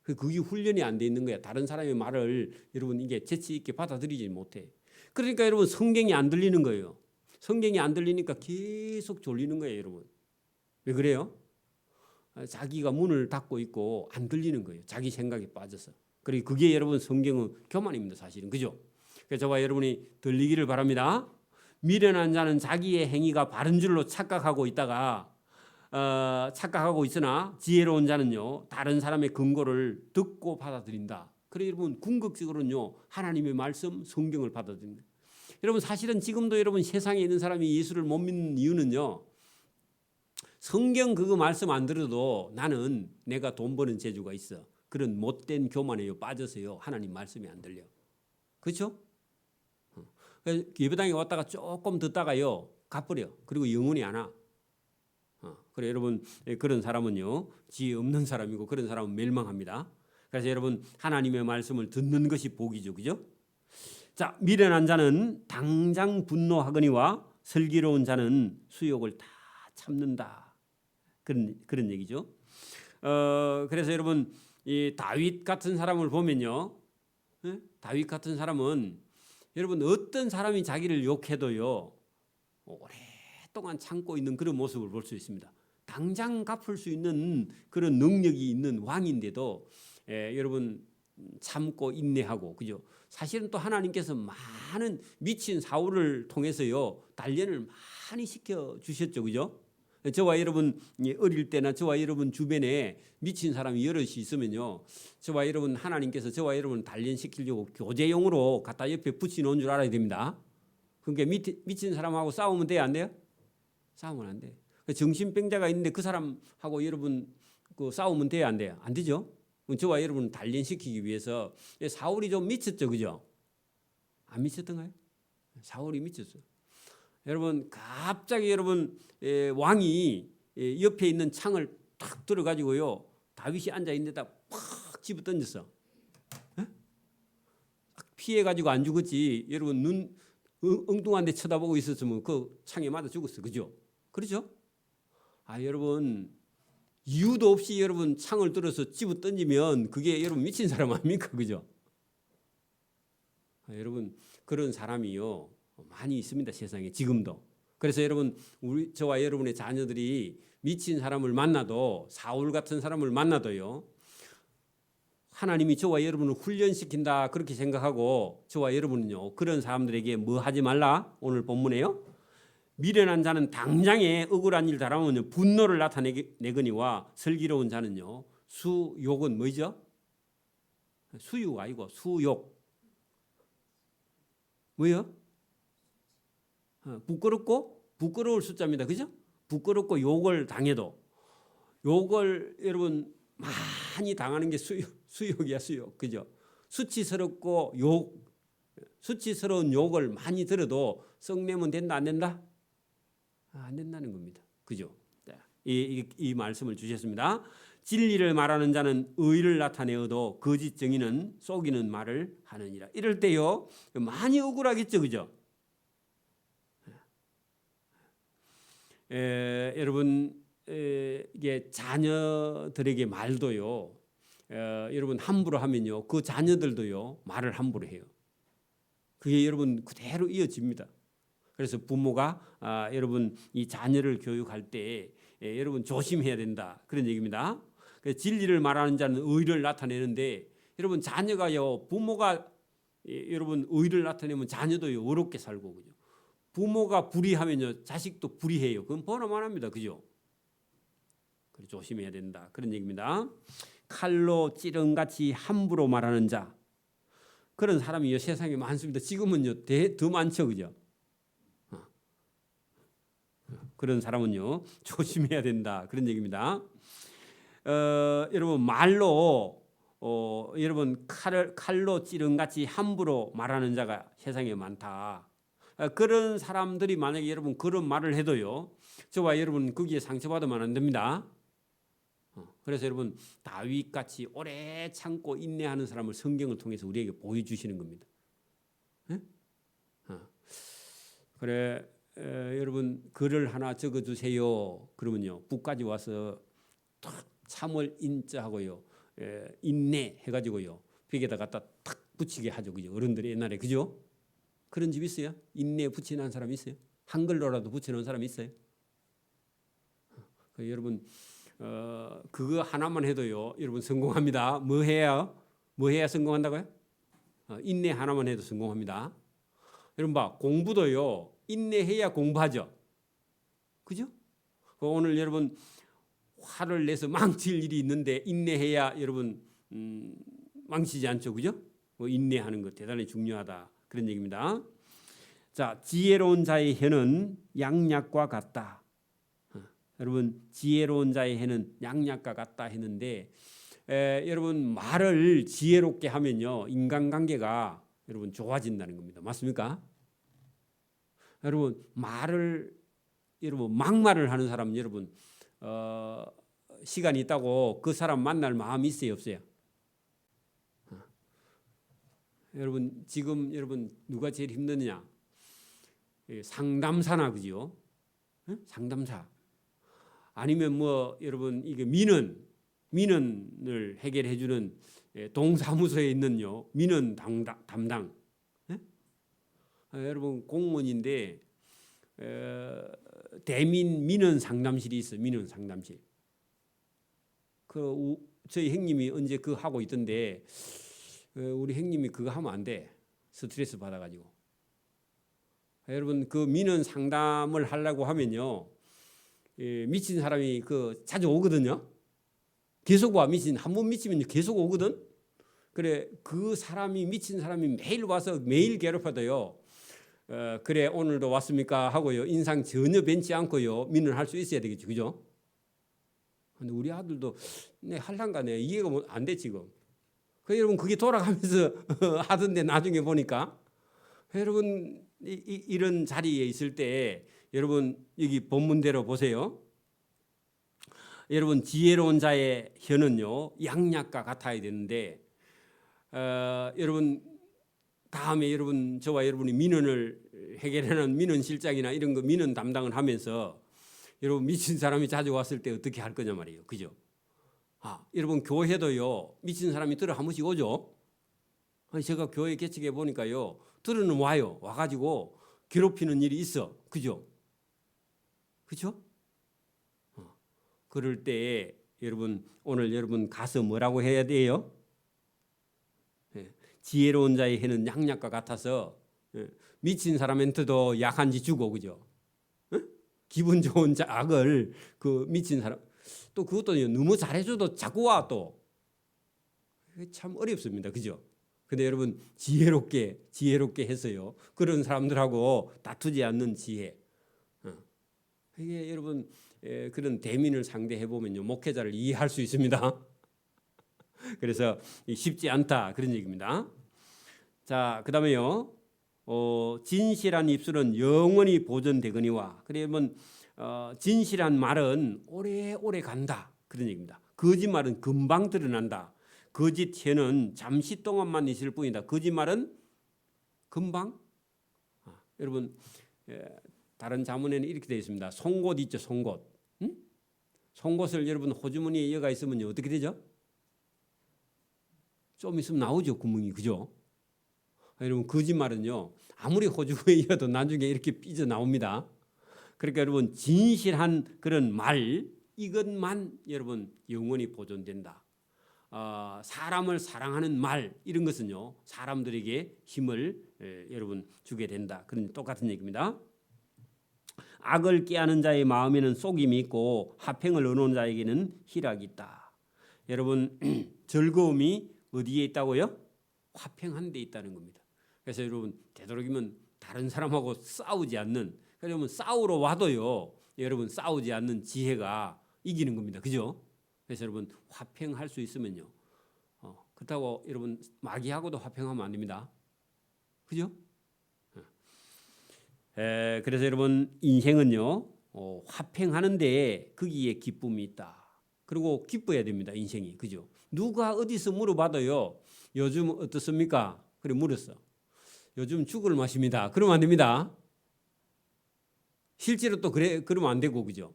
그게 훈련이 안 돼 있는 거야. 다른 사람의 말을 여러분 이게 재치 있게 받아들이지 못해. 그러니까 여러분 성경이 안 들리는 거예요. 성경이 안 들리니까 계속 졸리는 거예요, 여러분. 왜 그래요? 자기가 문을 닫고 있고 안 들리는 거예요. 자기 생각에 빠져서. 그리고 그게 여러분 성경은 교만입니다, 사실은. 그죠? 그래서 저와 여러분이 들리기를 바랍니다. 미련한 자는 자기의 행위가 바른 줄로 착각하고 있으나 지혜로운 자는요 다른 사람의 근거를 듣고 받아들인다. 그래 여러분 궁극적으로는요 하나님의 말씀 성경을 받아들입니다. 여러분 사실은 지금도 여러분 세상에 있는 사람이 예수를 못 믿는 이유는요 성경 그거 말씀 안 들어도 나는 내가 돈 버는 재주가 있어. 그런 못된 교만에 빠져서요 하나님 말씀이 안 들려. 그렇죠? 예배당에 왔다가 조금 듣다가요 가버려. 그리고 영혼이 안 와. 그래 여러분 그런 사람은요 지혜 없는 사람이고 그런 사람은 멸망합니다. 그래서 여러분 하나님의 말씀을 듣는 것이 복이죠, 그죠? 자 미련한 자는 당장 분노하거니와 슬기로운 자는 수욕을 다 참는다. 그런 얘기죠. 그래서 여러분 이 다윗 같은 사람을 보면요 예? 다윗 같은 사람은 여러분 어떤 사람이 자기를 욕해도요 오랫동안 참고 있는 그런 모습을 볼 수 있습니다. 당장 갚을 수 있는 그런 능력이 있는 왕인데도 여러분 참고 인내하고 그죠? 사실은 또 하나님께서 많은 미친 사울을 통해서요 단련을 많이 시켜 주셨죠, 그죠? 저와 여러분 어릴 때나 저와 여러분 주변에 미친 사람이 여럿이 있으면요, 저와 여러분 하나님께서 저와 여러분 단련시키려고 교제용으로 갖다 옆에 붙여놓은 줄 알아야 됩니다. 그러니까 미친 사람하고 싸우면 돼요, 안 돼요? 싸우면 안 돼. 정신병자가 있는데 그 사람하고 여러분 그 싸우면 돼요, 안 돼요? 안 되죠. 저와 여러분 단련시키기 위해서 사울이 좀 미쳤죠, 그죠? 안 미쳤던가요? 사울이 미쳤어요. 여러분 갑자기 여러분 왕이 옆에 있는 창을 탁 들어가지고요 다윗이 앉아 있는 데다 팍 집어 던졌어. 피해가지고 안 죽었지. 여러분 눈 엉뚱한 데 쳐다보고 있었으면 그 창에 맞아 죽었어, 그죠? 그렇죠? 여러분 이유도 없이 여러분 창을 들어서 집어 던지면 그게 여러분 미친 사람 아닙니까, 그죠? 여러분 그런 사람이요 많이 있습니다, 세상에 지금도. 그래서 여러분 저와 여러분의 자녀들이 미친 사람을 만나도 사울 같은 사람을 만나도요 하나님이 저와 여러분을 훈련시킨다 그렇게 생각하고 저와 여러분은요 그런 사람들에게 뭐 하지 말라. 오늘 본문에요 미련한 자는 당장에 억울한 일 당하면 분노를 나타내거니와 슬기로운 자는요 수욕은 뭐죠? 수욕 아니고 수욕 뭐요? 부끄러울 숫자입니다. 그죠? 부끄럽고 욕을 당해도 욕을 여러분 많이 당하는 게 수욕이야, 수욕. 그죠? 수치스러운 욕을 많이 들어도 썩내면 된다, 안 된다? 안 된다는 겁니다. 그죠? 이 말씀을 주셨습니다. 진리를 말하는 자는 의를 나타내어도 거짓 정의는 속이는 말을 하느니라. 이럴 때요 많이 억울하겠죠, 그죠? 여러분 이게 자녀들에게 말도요 여러분 함부로 하면요 그 자녀들도요 말을 함부로 해요. 그게 여러분 그대로 이어집니다. 그래서 부모가 여러분 이 자녀를 교육할 때 여러분 조심해야 된다 그런 얘기입니다. 그래서 진리를 말하는 자는 의를 나타내는데 여러분 자녀가요 부모가 여러분 의를 나타내면 자녀도요 어렵게 살고 그죠. 부모가 불의하면요 자식도 불의해요. 그건 번호만합니다, 그죠? 그래 조심해야 된다 그런 얘기입니다. 칼로 찌른같이 함부로 말하는 자 그런 사람이 세상에 많습니다. 지금은요 더 많죠, 그죠? 그런 사람은요 조심해야 된다 그런 얘기입니다. 여러분 말로 여러분 칼로 찌른같이 함부로 말하는 자가 세상에 많다. 그런 사람들이 만약에 여러분 그런 말을 해도요 저와 여러분 거기에 상처받으면 안 됩니다. 그래서 여러분 다윗같이 오래 참고 인내하는 사람을 성경을 통해서 우리에게 보여주시는 겁니다. 그래 여러분 글을 하나 적어주세요. 그러면요 북까지 와서 탁 참을 인자하고요 인내 해가지고요 벽에다 갖다 탁 붙이게 하죠, 그죠? 어른들이 옛날에 그죠? 그런 집 있어요? 인내 붙이는 사람 있어요? 한글로라도 붙여놓은 사람 있어요? 여러분 그거 하나만 해도요 여러분 성공합니다. 뭐 해야 성공한다고요? 인내 하나만 해도 성공합니다. 여러분 봐 공부도요 인내해야 공부하죠, 그죠? 오늘 여러분 화를 내서 망칠 일이 있는데 인내해야 여러분 망치지 않죠, 그죠? 인내하는 것 대단히 중요하다 그런 얘기입니다. 자, 지혜로운 자의 혀는 양약과 같다. 여러분 지혜로운 자의 혀는 양약과 같다 했는데 여러분 말을 지혜롭게 하면요 인간관계가 여러분 좋아진다는 겁니다. 맞습니까? 여러분 막말을 하는 사람 여러분 시간이 있다고 그 사람 만날 마음이 있어요, 없어요? 여러분 지금 여러분 누가 제일 힘드느냐? 상담사나 그죠? 상담사 아니면 뭐 여러분 이게 민원 민원을 해결해 주는 동사무소에 있는요 민원 담당. 예? 여러분 공무원인데 대민 민원 상담실이 있어요. 민원 상담실. 저희 형님이 언제 그거 하고 있던데 우리 형님이 그거 하면 안 돼. 스트레스 받아가지고. 여러분 그 민원 상담을 하려고 하면요 미친 사람이 자주 오거든요. 계속 와. 한 번 미치면 계속 오거든. 그래 그 사람이 미친 사람이 매일 와서 매일 괴롭혀도요. 그래 오늘도 왔습니까 하고요 인상 전혀 변치 않고요 민원할 수 있어야 되겠죠, 그죠? 근데 우리 아들도 내 할란가 내 이해가 안 돼 지금. 여러분 그게 돌아가면서 하던데 나중에 보니까 여러분 이런 자리에 있을 때 여러분 여기 본문대로 보세요. 여러분 지혜로운 자의 혀는요 양약과 같아야 되는데 여러분 다음에 여러분 저와 여러분이 민원을 해결하는 민원실장이나 이런 거 민원 담당을 하면서 여러분 미친 사람이 자주 왔을 때 어떻게 할 거냐 말이에요. 그죠? 여러분 교회도요 미친 사람이 들어 한 번씩 오죠. 제가 교회 개척해 보니까요 들어는 와요. 와가지고 괴롭히는 일이 있어. 그죠? 그죠? 그럴 때 여러분 오늘 여러분 가서 뭐라고 해야 돼요? 지혜로운 자의 해는 양약과 같아서 미친 사람한테도 약한지 주고 그죠? 기분 좋은 악을 그 미친 사람 또 그것도 너무 잘해줘도 자꾸 와 또. 참 어렵습니다. 그죠? 근데 여러분 지혜롭게 해서요. 그런 사람들하고 다투지 않는 지혜. 이게 여러분 그런 대민을 상대해 보면요 목회자를 이해할 수 있습니다. 그래서 쉽지 않다 그런 얘기입니다. 자, 그다음에요. 진실한 입술은 영원히 보존되거니와. 그러면 진실한 말은 오래오래 간다 그런 얘기입니다. 거짓말은 금방 드러난다. 거짓 혀는 잠시 동안만 있을 뿐이다. 거짓말은 금방. 여러분 다른 자문에는 이렇게 되어 있습니다. 송곳 있죠, 송곳. 응? 송곳을 여러분 호주머니에 이어가 있으면 어떻게 되죠? 좀 있으면 나오죠, 구멍이. 그죠? 여러분 거짓말은요 아무리 호주머니에 이어도 나중에 이렇게 삐져 나옵니다. 그러니까 여러분 진실한 그런 말 이것만 여러분 영원히 보존된다. 사람을 사랑하는 말 이런 것은요 사람들에게 힘을 여러분 주게 된다. 그런 똑같은 얘기입니다. 악을 꾀하는 자의 마음에는 속임이 있고 화평을 얻는 자에게는 희락이 있다. 여러분 즐거움이 어디에 있다고요? 화평한 데 있다는 겁니다. 그래서 여러분 되도록이면 다른 사람하고 싸우지 않는, 그러면 싸우러 와도요 여러분 싸우지 않는 지혜가 이기는 겁니다. 그죠? 그래서 여러분 화평할 수 있으면요 그렇다고 여러분 마귀하고도 화평하면 안 됩니다. 그죠? 그래서 여러분 인생은요 화평하는데 거기에 기쁨이 있다. 그리고 기뻐야 됩니다. 인생이. 그죠? 누가 어디서 물어봐도요 요즘 어떻습니까? 그래 물었어. 요즘 죽을 맛입니다. 그러면 안 됩니다. 실제로 또 그러면 안 되고. 그죠?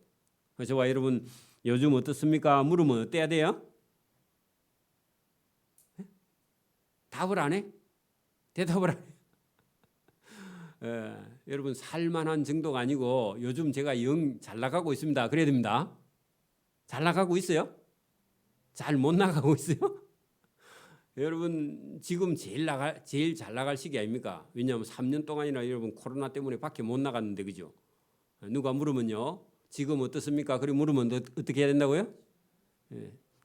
저와 여러분 요즘 어떻습니까? 물으면 어때야 돼요? 답을 안 해? 대답을 안 해? 여러분 살만한 정도가 아니고 요즘 제가 영 잘 나가고 있습니다. 그래야 됩니다. 잘 나가고 있어요? 잘 못 나가고 있어요? 여러분 지금 제일 잘 나갈 시기 아닙니까? 왜냐하면 3년 동안이나 여러분 코로나 때문에 밖에 못 나갔는데. 그죠? 누가 물으면요 지금 어떻습니까? 그리고 물으면 어떻게 해야 된다고요?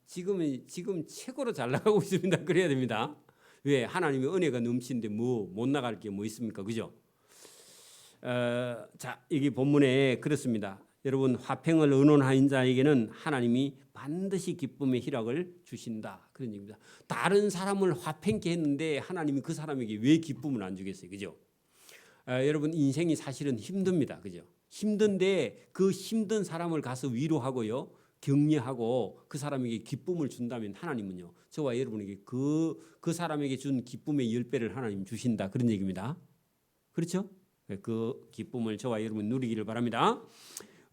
지금 최고로 잘 나가고 있습니다. 그래야 됩니다. 왜? 하나님의 은혜가 넘치는데 못 나갈 게 뭐 있습니까? 그죠? 자, 여기 본문에 그렇습니다. 여러분 화평을 의논하는 자에게는 하나님이 반드시 기쁨의 희락을 주신다. 그런 얘기입니다. 다른 사람을 화평케 했는데 하나님이 그 사람에게 왜 기쁨을 안 주겠어요? 그죠? 여러분 인생이 사실은 힘듭니다. 그죠? 힘든데 그 힘든 사람을 가서 위로하고요. 격려하고 그 사람에게 기쁨을 준다면 하나님은요. 저와 여러분에게 그 사람에게 준 기쁨의 10배를 하나님 주신다. 그런 얘기입니다. 그렇죠? 그 기쁨을 저와 여러분 누리기를 바랍니다.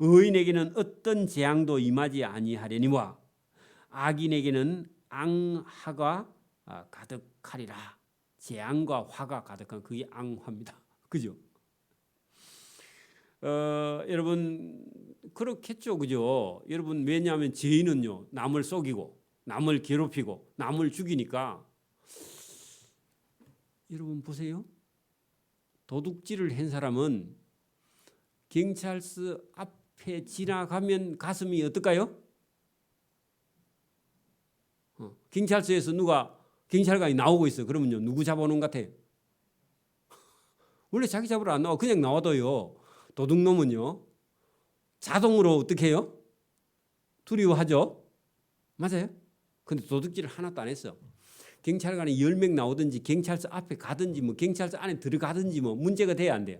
의인에게는 어떤 재앙도 임하지 아니하려니와 악인에게는 앙화가 가득하리라. 재앙과 화가 가득한 그게 앙화입니다. 그죠? 여러분 그렇겠죠, 그죠? 여러분 왜냐하면 죄인은요 남을 속이고 남을 괴롭히고 남을 죽이니까. 여러분 보세요. 도둑질을 한 사람은 경찰서 앞에 지나가면 가슴이 어떨까요? 경찰서에서 누가 경찰관이 나오고 있어. 그러면요 누구 잡아오는 것 같아요? 원래 자기 잡으러 안 나와. 그냥 나와도요 도둑놈은요 자동으로 어떻게 해요? 두려워하죠. 맞아요? 근데 도둑질을 하나도 안 했어. 경찰관이 10명 나오든지 경찰서 앞에 가든지 뭐 경찰서 안에 들어가든지 뭐 문제가 돼야 안 돼요.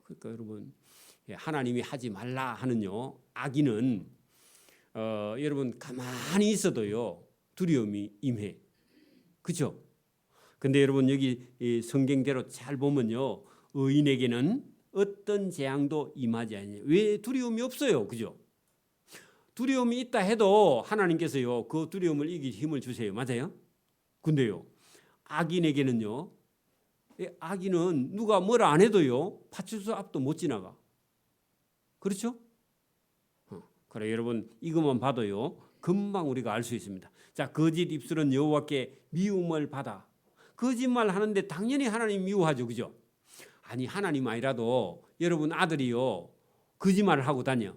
그러니까 여러분 하나님이 하지 말라 하는요 악인은 여러분 가만히 있어도요 두려움이 임해. 그렇죠? 근데 여러분 여기 성경대로 잘 보면요 의인에게는 어떤 재앙도 임하지 않냐. 왜 두려움이 없어요? 그죠? 두려움이 있다 해도 하나님께서요 그 두려움을 이길 힘을 주세요. 맞아요? 근데요 악인에게는요 악인은 누가 뭐라 안 해도요 파출소 앞도 못 지나가. 그렇죠? 그래 여러분 이것만 봐도요 금방 우리가 알 수 있습니다. 자, 거짓 입술은 여호와께 미움을 받아. 거짓말 하는데 당연히 하나님 미워하죠. 그죠? 아니 하나님 아니라도 여러분 아들이요 거짓말을 하고 다녀.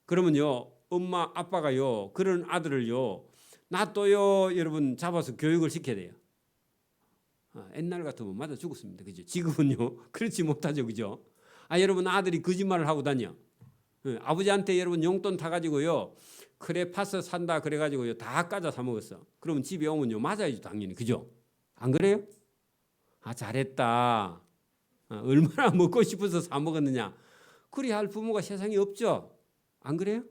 그러면요 엄마 아빠가요 그런 아들을요 놔둬요 여러분 잡아서 교육을 시켜야 돼요. 옛날 같으면 맞아 죽었습니다. 그죠? 지금은요 그렇지 못하죠. 그죠? 여러분 아들이 거짓말을 하고 다녀. 아버지한테 여러분 용돈 타가지고요 그래 파스 산다 그래가지고요 다 까자 사 먹었어. 그러면 집에 오면요 맞아야죠 당연히. 그죠? 안 그래요? 잘했다. 얼마나 먹고 싶어서 사 먹었느냐. 그리 할 부모가 세상에 없죠. 안 그래요?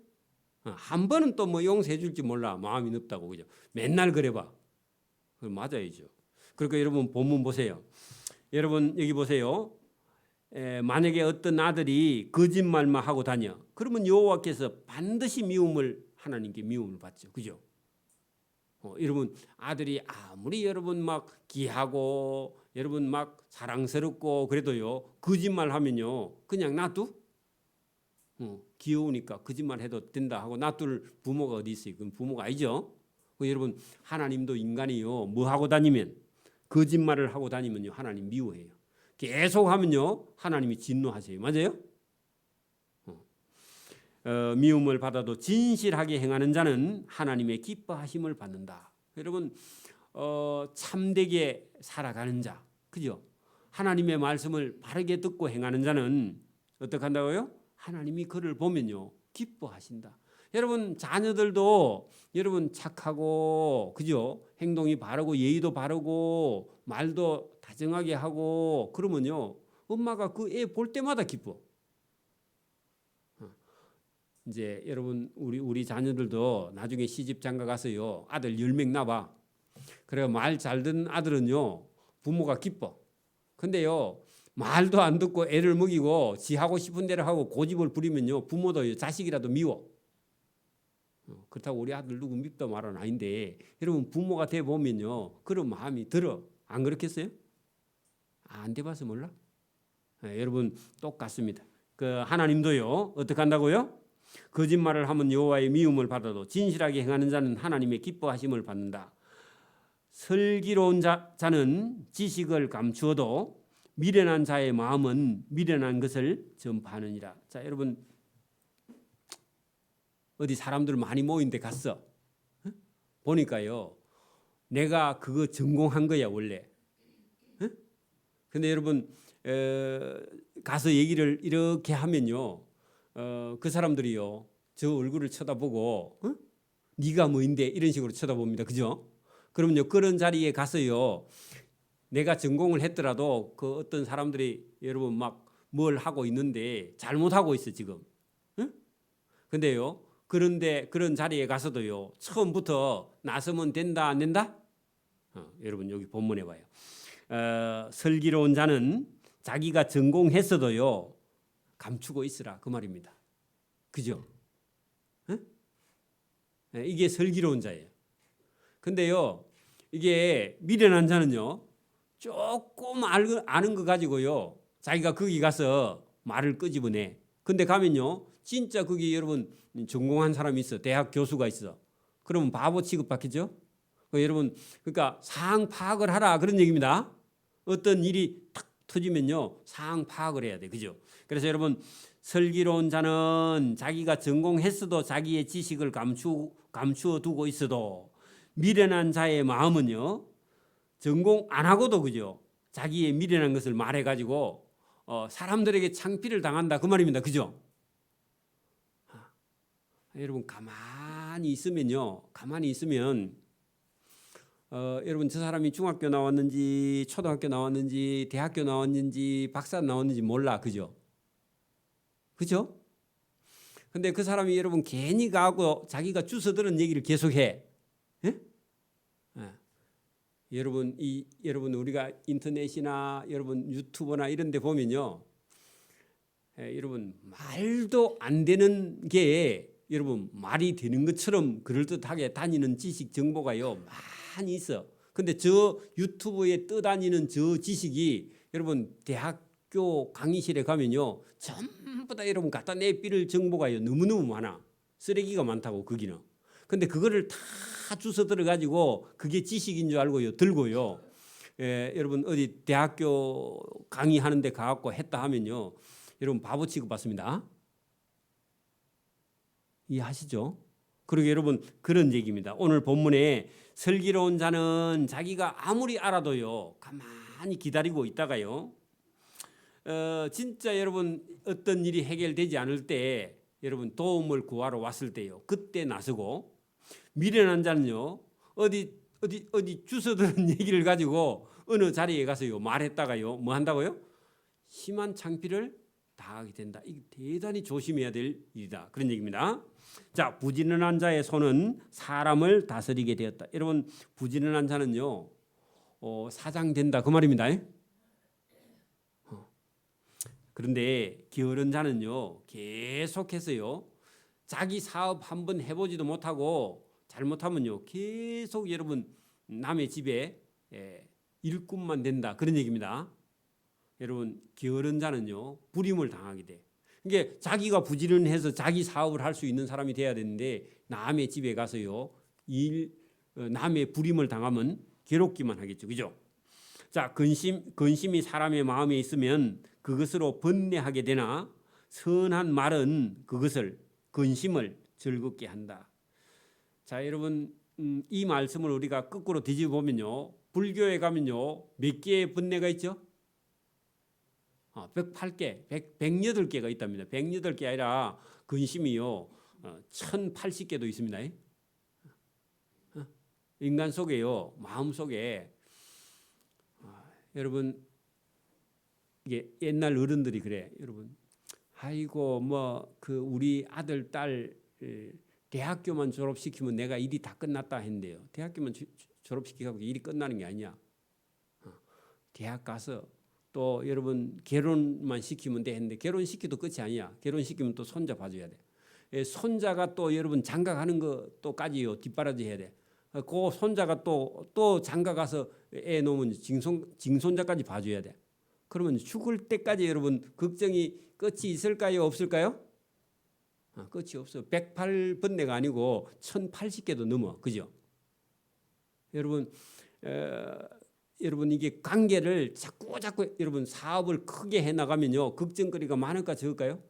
한 번은 또 뭐 용서해 줄지 몰라. 마음이 넓다고. 그죠? 맨날 그래봐. 맞아야죠. 그러니까 여러분 본문 보세요. 여러분 여기 보세요. 만약에 어떤 아들이 거짓말만 하고 다녀. 그러면 여호와께서 반드시 하나님께 미움을 받죠. 그죠? 여러분 아들이 아무리 여러분 막 귀하고 여러분 막 사랑스럽고 그래도요 거짓말 하면요 그냥 놔둬? 귀여우니까 거짓말 해도 된다 하고 놔둘 부모가 어디 있어요? 그건 부모가 아니죠. 여러분 하나님도 인간이요 뭐 하고 다니면 거짓말을 하고 다니면요 하나님 미워해요. 계속 하면요 하나님이 진노하세요. 맞아요? 미움을 받아도 진실하게 행하는 자는 하나님의 기뻐하심을 받는다. 여러분 참되게 살아가는 자, 그죠? 하나님의 말씀을 바르게 듣고 행하는 자는 어떻게 한다고요? 하나님이 그를 보면요 기뻐하신다. 여러분 자녀들도 여러분 착하고 그죠? 행동이 바르고 예의도 바르고 말도 다정하게 하고 그러면요 엄마가 그 애 볼 때마다 기뻐. 이제 여러분 우리 자녀들도 나중에 시집 장가 가서요 아들 10명 낳아. 그래 말 잘 듣는 아들은요 부모가 기뻐. 근데요 말도 안 듣고 애를 먹이고 지 하고 싶은 대로 하고 고집을 부리면요 부모도 자식이라도 미워. 그렇다고 우리 아들 누구 밉다 말은 아닌데 여러분 부모가 돼 보면요 그런 마음이 들어. 안 그렇겠어요? 안 돼봐서 몰라? 여러분 똑같습니다. 그 하나님도요 어떻게 한다고요? 거짓말을 하면 여호와의 미움을 받아도 진실하게 행하는 자는 하나님의 기뻐하심을 받는다. 슬기로운 자는 지식을 감추어도 미련한 자의 마음은 미련한 것을 전파하느니라. 자, 여러분 어디 사람들 많이 모인 데 갔어. 보니까요. 내가 그거 전공한 거야 원래. 근데 여러분 가서 얘기를 이렇게 하면요. 그 사람들이요. 저 얼굴을 쳐다보고 네가 뭐인데 이런 식으로 쳐다봅니다. 그죠? 그러면요. 그런 자리에 가서요. 내가 전공을 했더라도 그 어떤 사람들이 여러분 막 뭘 하고 있는데 잘못하고 있어 지금. 근데요. 그런데 그런 자리에 가서도요. 처음부터 나서면 된다 안 된다? 여러분 여기 본문에 봐요. 슬기로운 자는 자기가 전공했어도요. 감추고 있으라 그 말입니다. 그죠? 이게 슬기로운 자예요. 근데요, 이게 미련한 자는요, 조금 아는 거 가지고요, 자기가 거기 가서 말을 끄집어내. 근데 가면요, 진짜 거기 여러분 전공한 사람이 있어, 대학 교수가 있어. 그러면 바보 취급받겠죠? 여러분, 그러니까 상황 파악을 하라 그런 얘기입니다. 어떤 일이 탁 터지면요, 상황 파악을 해야 돼, 그죠? 그래서 여러분, 슬기로운 자는 자기가 전공했어도 자기의 지식을 감추어 두고 있어도, 미련한 자의 마음은요, 전공 안 하고도 그죠, 자기의 미련한 것을 말해가지고 사람들에게 창피를 당한다 그 말입니다, 그죠? 여러분 가만히 있으면 여러분 저 사람이 중학교 나왔는지 초등학교 나왔는지 대학교 나왔는지 박사 나왔는지 몰라, 그죠? 그죠? 근데 그 사람이 여러분 괜히 가고 자기가 주워들은 얘기를 계속해. 예? 예. 여러분 우리가 인터넷이나 여러분 유튜브나 이런 데 보면요, 여러분 말도 안 되는 게 여러분 말이 되는 것처럼 그럴듯하게 다니는 지식 정보가요 많이 있어. 근데 저 유튜브에 떠다니는 저 지식이 여러분 대학교 강의실에 가면요 전부 다 여러분 갖다 내빌 정보가요 너무너무 많아. 쓰레기가 많다고 거기는. 근데 그거를 다 주워 들어 가지고 그게 지식인 줄 알고요 들고요. 여러분 어디 대학교 강의하는 데 가갖고 했다 하면요, 여러분 바보 취급받습니다. 이해하시죠? 그리고 여러분 그런 얘기입니다. 오늘 본문에 슬기로운 자는 자기가 아무리 알아도요 가만히 기다리고 있다가요, 진짜 여러분 어떤 일이 해결되지 않을 때 여러분 도움을 구하러 왔을 때요 그때 나서고, 미련한 자는요 어디 주워들은 얘기를 가지고 어느 자리에 가서요 말했다가요 뭐 한다고요? 심한 창피를 당하게 된다. 이게 대단히 조심해야 될 일이다. 그런 얘기입니다. 자, 부지런한 자의 손은 사람을 다스리게 되었다. 여러분 부지런한 자는요 사장된다 그 말입니다. 그런데 게으른 자는요 계속해서요 자기 사업 한번 해보지도 못하고 잘못하면요 계속 여러분 남의 집에 일꾼만 된다 그런 얘기입니다. 여러분 게으른 자는요 불임을 당하게 돼. 그러니까 자기가 부지런해서 자기 사업을 할 수 있는 사람이 돼야 되는데 남의 집에 가서요 남의 불임을 당하면 괴롭기만 하겠죠, 그죠? 자, 근심이 사람의 마음에 있으면 그것으로 번뇌하게 되나 선한 말은 그것을 근심을 즐겁게 한다. 자, 여러분 이 말씀을 우리가 거꾸로 뒤집어 보면요, 불교에 가면요 몇 개의 번뇌가 있죠? 108개, 108개가 있답니다. 108개 아니라 근심이요 1080개도 있습니다. 인간 속에요, 마음 속에 여러분 이게 옛날 어른들이 그래. 여러분 아이고 뭐 그 우리 아들 딸 대학교만 졸업시키면 내가 일이 다 끝났다 했는데요. 대학교만 졸업시키고 일이 끝나는 게 아니야. 대학 가서 또 여러분 결혼만 시키면 돼 했는데 결혼시키도 끝이 아니야. 결혼시키면 또 손자 봐줘야 돼. 손자가 또 여러분 장가 가는 것도까지요 뒷바라지 해야 돼. 그 손자가 또 장가 가서 애 놓으면 징손자까지 봐줘야 돼. 그러면 죽을 때까지 여러분 걱정이 끝이 있을까요 없을까요? 끝이 없어. 108번뇌가 아니고 1080개도 넘어. 그죠? 여러분 여러분 이게 관계를 자꾸 여러분 사업을 크게 해나가면요 걱정거리가 많을까 적을까요?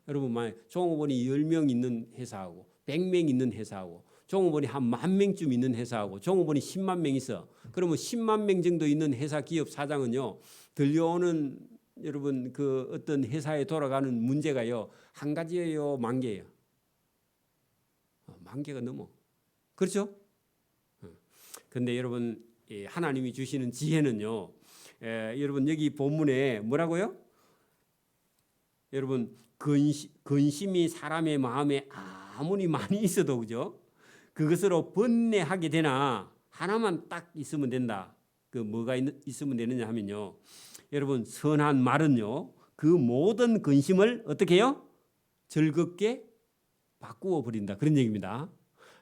여러분 만약 종업원이 10명 있는 회사하고 100명 있는 회사하고 종업원이 한 10,000명쯤 있는 회사하고 종업원이 10만 명 있어. 그러면 10만 명 정도 있는 회사 기업 사장은요 들려오는 여러분 그 어떤 회사에 돌아가는 문제가요 한 가지예요, 만 개예요? 만 개가 넘어. 그렇죠? 근데 여러분 하나님이 주시는 지혜는요, 여러분 여기 본문에 뭐라고요? 여러분 근심이 사람의 마음에 아무리 많이 있어도 그죠? 그것으로 번뇌하게 되나 하나만 딱 있으면 된다. 그 뭐가 있으면 되느냐 하면요, 여러분 선한 말은요 그 모든 근심을 어떻게 해요? 즐겁게 바꾸어 버린다 그런 얘기입니다.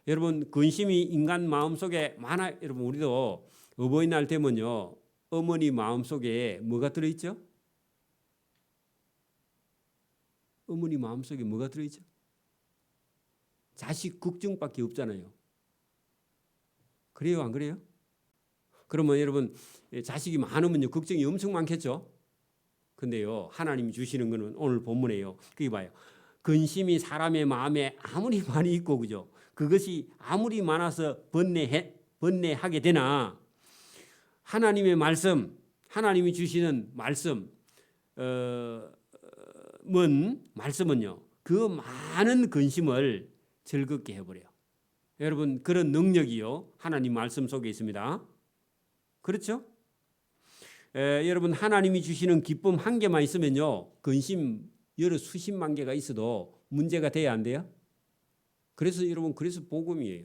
여러분 근심이 인간 마음속에 많아. 여러분 우리도 어버이날 되면요 어머니 마음속에 뭐가 들어있죠? 어머니 마음속에 뭐가 들어있죠? 자식 걱정밖에 없잖아요. 그래요 안 그래요? 그러면 여러분 자식이 많으면요 걱정이 엄청 많겠죠. 근데요 하나님이 주시는 거는 오늘 본문에요. 그게 봐요. 근심이 사람의 마음에 아무리 많이 있고 그죠? 그것이 아무리 많아서 번뇌하게 되나 하나님의 말씀, 하나님이 주시는 말씀은요 그 많은 근심을 즐겁게 해버려요. 여러분 그런 능력이요 하나님 말씀 속에 있습니다. 그렇죠? 여러분 하나님이 주시는 기쁨 한 개만 있으면요 근심 여러 수십만 개가 있어도 문제가 돼야 안 돼요? 그래서 여러분 그래서 복음이에요.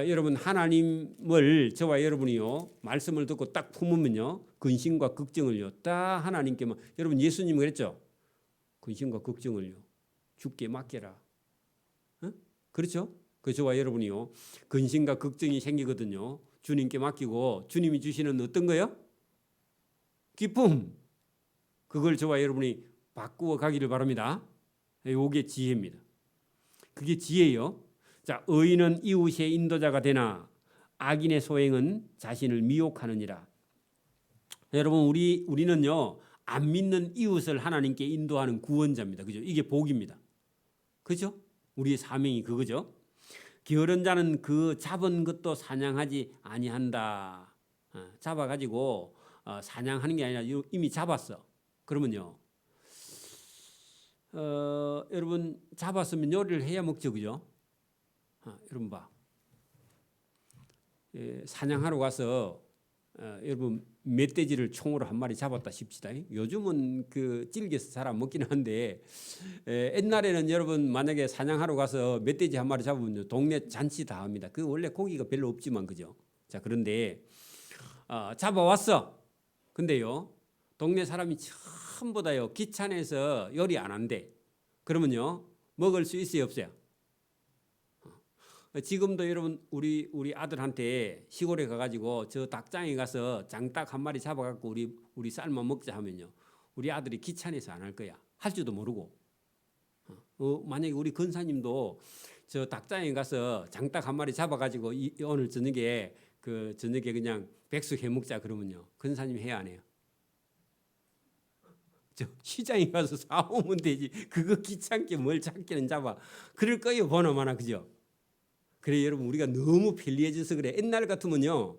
여러분 하나님을 저와 여러분이요 말씀을 듣고 딱 품으면요 근심과 걱정을요 딱 하나님께만. 여러분 예수님이 그랬죠. 근심과 걱정을요 주께 맡겨라. 그렇죠? 그 저와 여러분이요 근심과 걱정이 생기거든요. 주님께 맡기고 주님이 주시는 어떤 거요? 기쁨. 그걸 저와 여러분이 바꾸어 가기를 바랍니다. 이게 지혜입니다. 그게 지혜예요. 자, 의인은 이웃의 인도자가 되나 악인의 소행은 자신을 미혹하느니라. 여러분 우리는요 안 믿는 이웃을 하나님께 인도하는 구원자입니다. 그죠? 이게 복입니다. 그죠? 우리의 사명이 그거죠. 게으른 자는 그 잡은 것도 사냥하지 아니한다. 잡아가지고 사냥하는 게 아니라 이미 잡았어. 그러면요 여러분 잡았으면 요리를 해야 먹죠. 그죠? 여러분 봐. 사냥하러 가서 여러분 멧돼지를 총으로 한 마리 잡았다 싶시다. 요즘은 그 질겨서 잘 안 먹긴 한데 옛날에는 여러분 만약에 사냥하러 가서 멧돼지 한 마리 잡으면 동네 잔치 다 합니다. 그 원래 고기가 별로 없지만 그죠? 자 그런데 잡아왔어. 근데요 동네 사람이 전부 다요 귀찮아서 요리 안 한대. 그러면요 먹을 수 있어요 없어요? 지금도 여러분 우리 아들한테 시골에 가가지고 저 닭장에 가서 장닭 한 마리 잡아갖고 우리 삶아 먹자 하면요 우리 아들이 귀찮아서 안 할 거야. 할 줄도 모르고. 만약에 우리 근사님도 저 닭장에 가서 장닭 한 마리 잡아가지고 오늘 저녁에 그냥 백숙 해 먹자 그러면요 근사님 해야 안 해요? 저 시장에 가서 사오면 되지. 그거 귀찮게 뭘 잡기는 잡아. 그럴 거예요 보나마나 그죠? 그래 여러분 우리가 너무 편리해져서 그래. 옛날 같으면요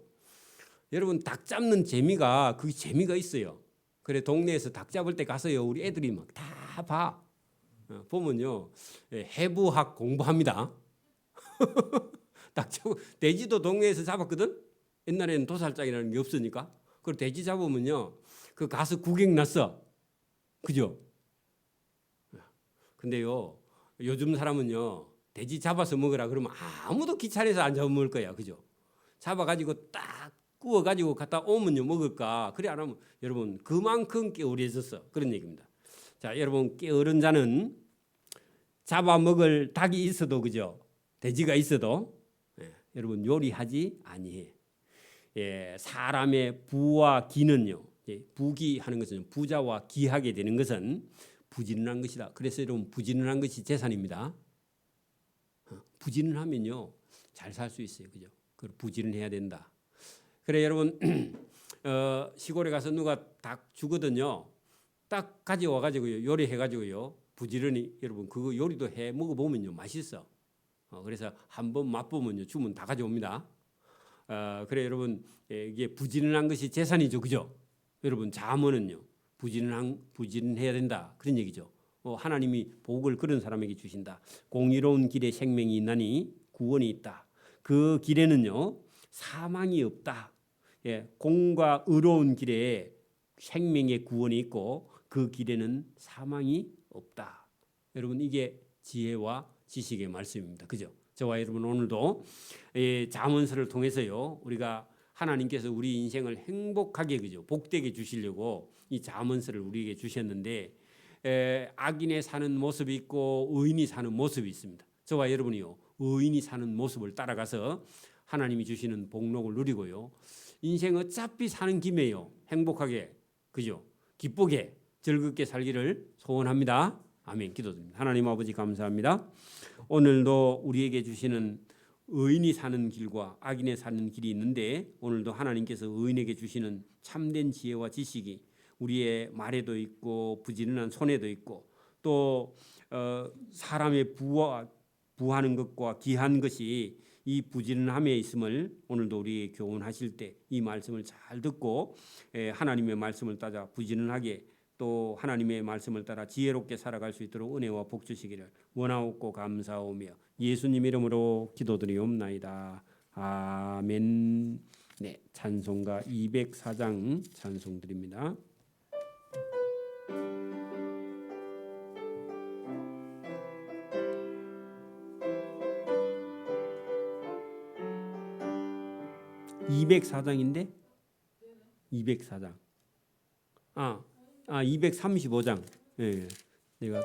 여러분 닭 잡는 재미가 그 재미가 있어요. 그래 동네에서 닭 잡을 때 가서요 우리 애들이 막 다 봐. 보면요 해부학 공부합니다. 닭 잡고 돼지도 동네에서 잡았거든. 옛날에는 도살장이라는 게 없으니까. 그리고 돼지 잡으면요 그 가서 구경 났어. 그죠? 근데요 요즘 사람은요 돼지 잡아서 먹으라 그러면 아무도 귀찮아서 안 잡아먹을 거야. 그죠? 잡아가지고 딱 구워가지고 갖다 오면요 먹을까. 그래 안 하면 여러분 그만큼 게으르해졌어. 그런 얘기입니다. 자 여러분 게으른 자는 잡아먹을 닭이 있어도 그죠? 돼지가 있어도 여러분 요리하지 아니해. 사람의 부와 기는요. 부기하는 것은 부자와 기하게 되는 것은 부지런한 것이다. 그래서 여러분 부지런한 것이 재산입니다. 부지런하면요 잘 살 수 있어요. 그죠? 부지런해야 된다. 그래 여러분 시골에 가서 누가 닭 주거든요. 딱 가져와 가지고요 요리해 가지고요 부지런히 여러분 그거 요리도 해 먹어 보면요 맛있어. 그래서 한번 맛보면요 주문 다 가져옵니다. 그래 여러분 이게 부지런한 것이 재산이죠. 그죠? 여러분 잠언은요 부지런해야 된다 그런 얘기죠. 하나님이 복을 그런 사람에게 주신다. 공의로운 길에 생명이 있나니 구원이 있다. 그 길에는요 사망이 없다. 공과 의로운 길에 생명의 구원이 있고 그 길에는 사망이 없다. 여러분 이게 지혜와 지식의 말씀입니다. 그죠? 저와 여러분 오늘도 잠언서를 통해서요 우리가 하나님께서 우리 인생을 행복하게 그죠 복되게 주시려고 이 잠언서를 우리에게 주셨는데 악인의 사는 모습이 있고 의인이 사는 모습이 있습니다. 저와 여러분이요, 의인이 사는 모습을 따라가서 하나님이 주시는 복록을 누리고요. 인생 어차피 사는 김에요, 행복하게, 그죠? 기쁘게 즐겁게 살기를 소원합니다. 아멘. 기도드립니다. 하나님 아버지 감사합니다. 오늘도 우리에게 주시는 의인이 사는 길과 악인의 사는 길이 있는데, 오늘도 하나님께서 의인에게 주시는 참된 지혜와 지식이 우리의 말에도 있고 부지런한 손에도 있고, 또 사람의 부하는 것과 기한 것이 이 부지런함에 있음을 오늘도 우리에게 교훈하실 때 이 말씀을 잘 듣고 하나님의 말씀을 따라 부지런하게, 또 하나님의 말씀을 따라 지혜롭게 살아갈 수 있도록 은혜와 복 주시기를 원하옵고 감사하오며 예수님 이름으로 기도드리옵나이다. 아멘. 네, 찬송가 204장 찬송 드립니다. (204장인데) 204장. 235장. 예. 내가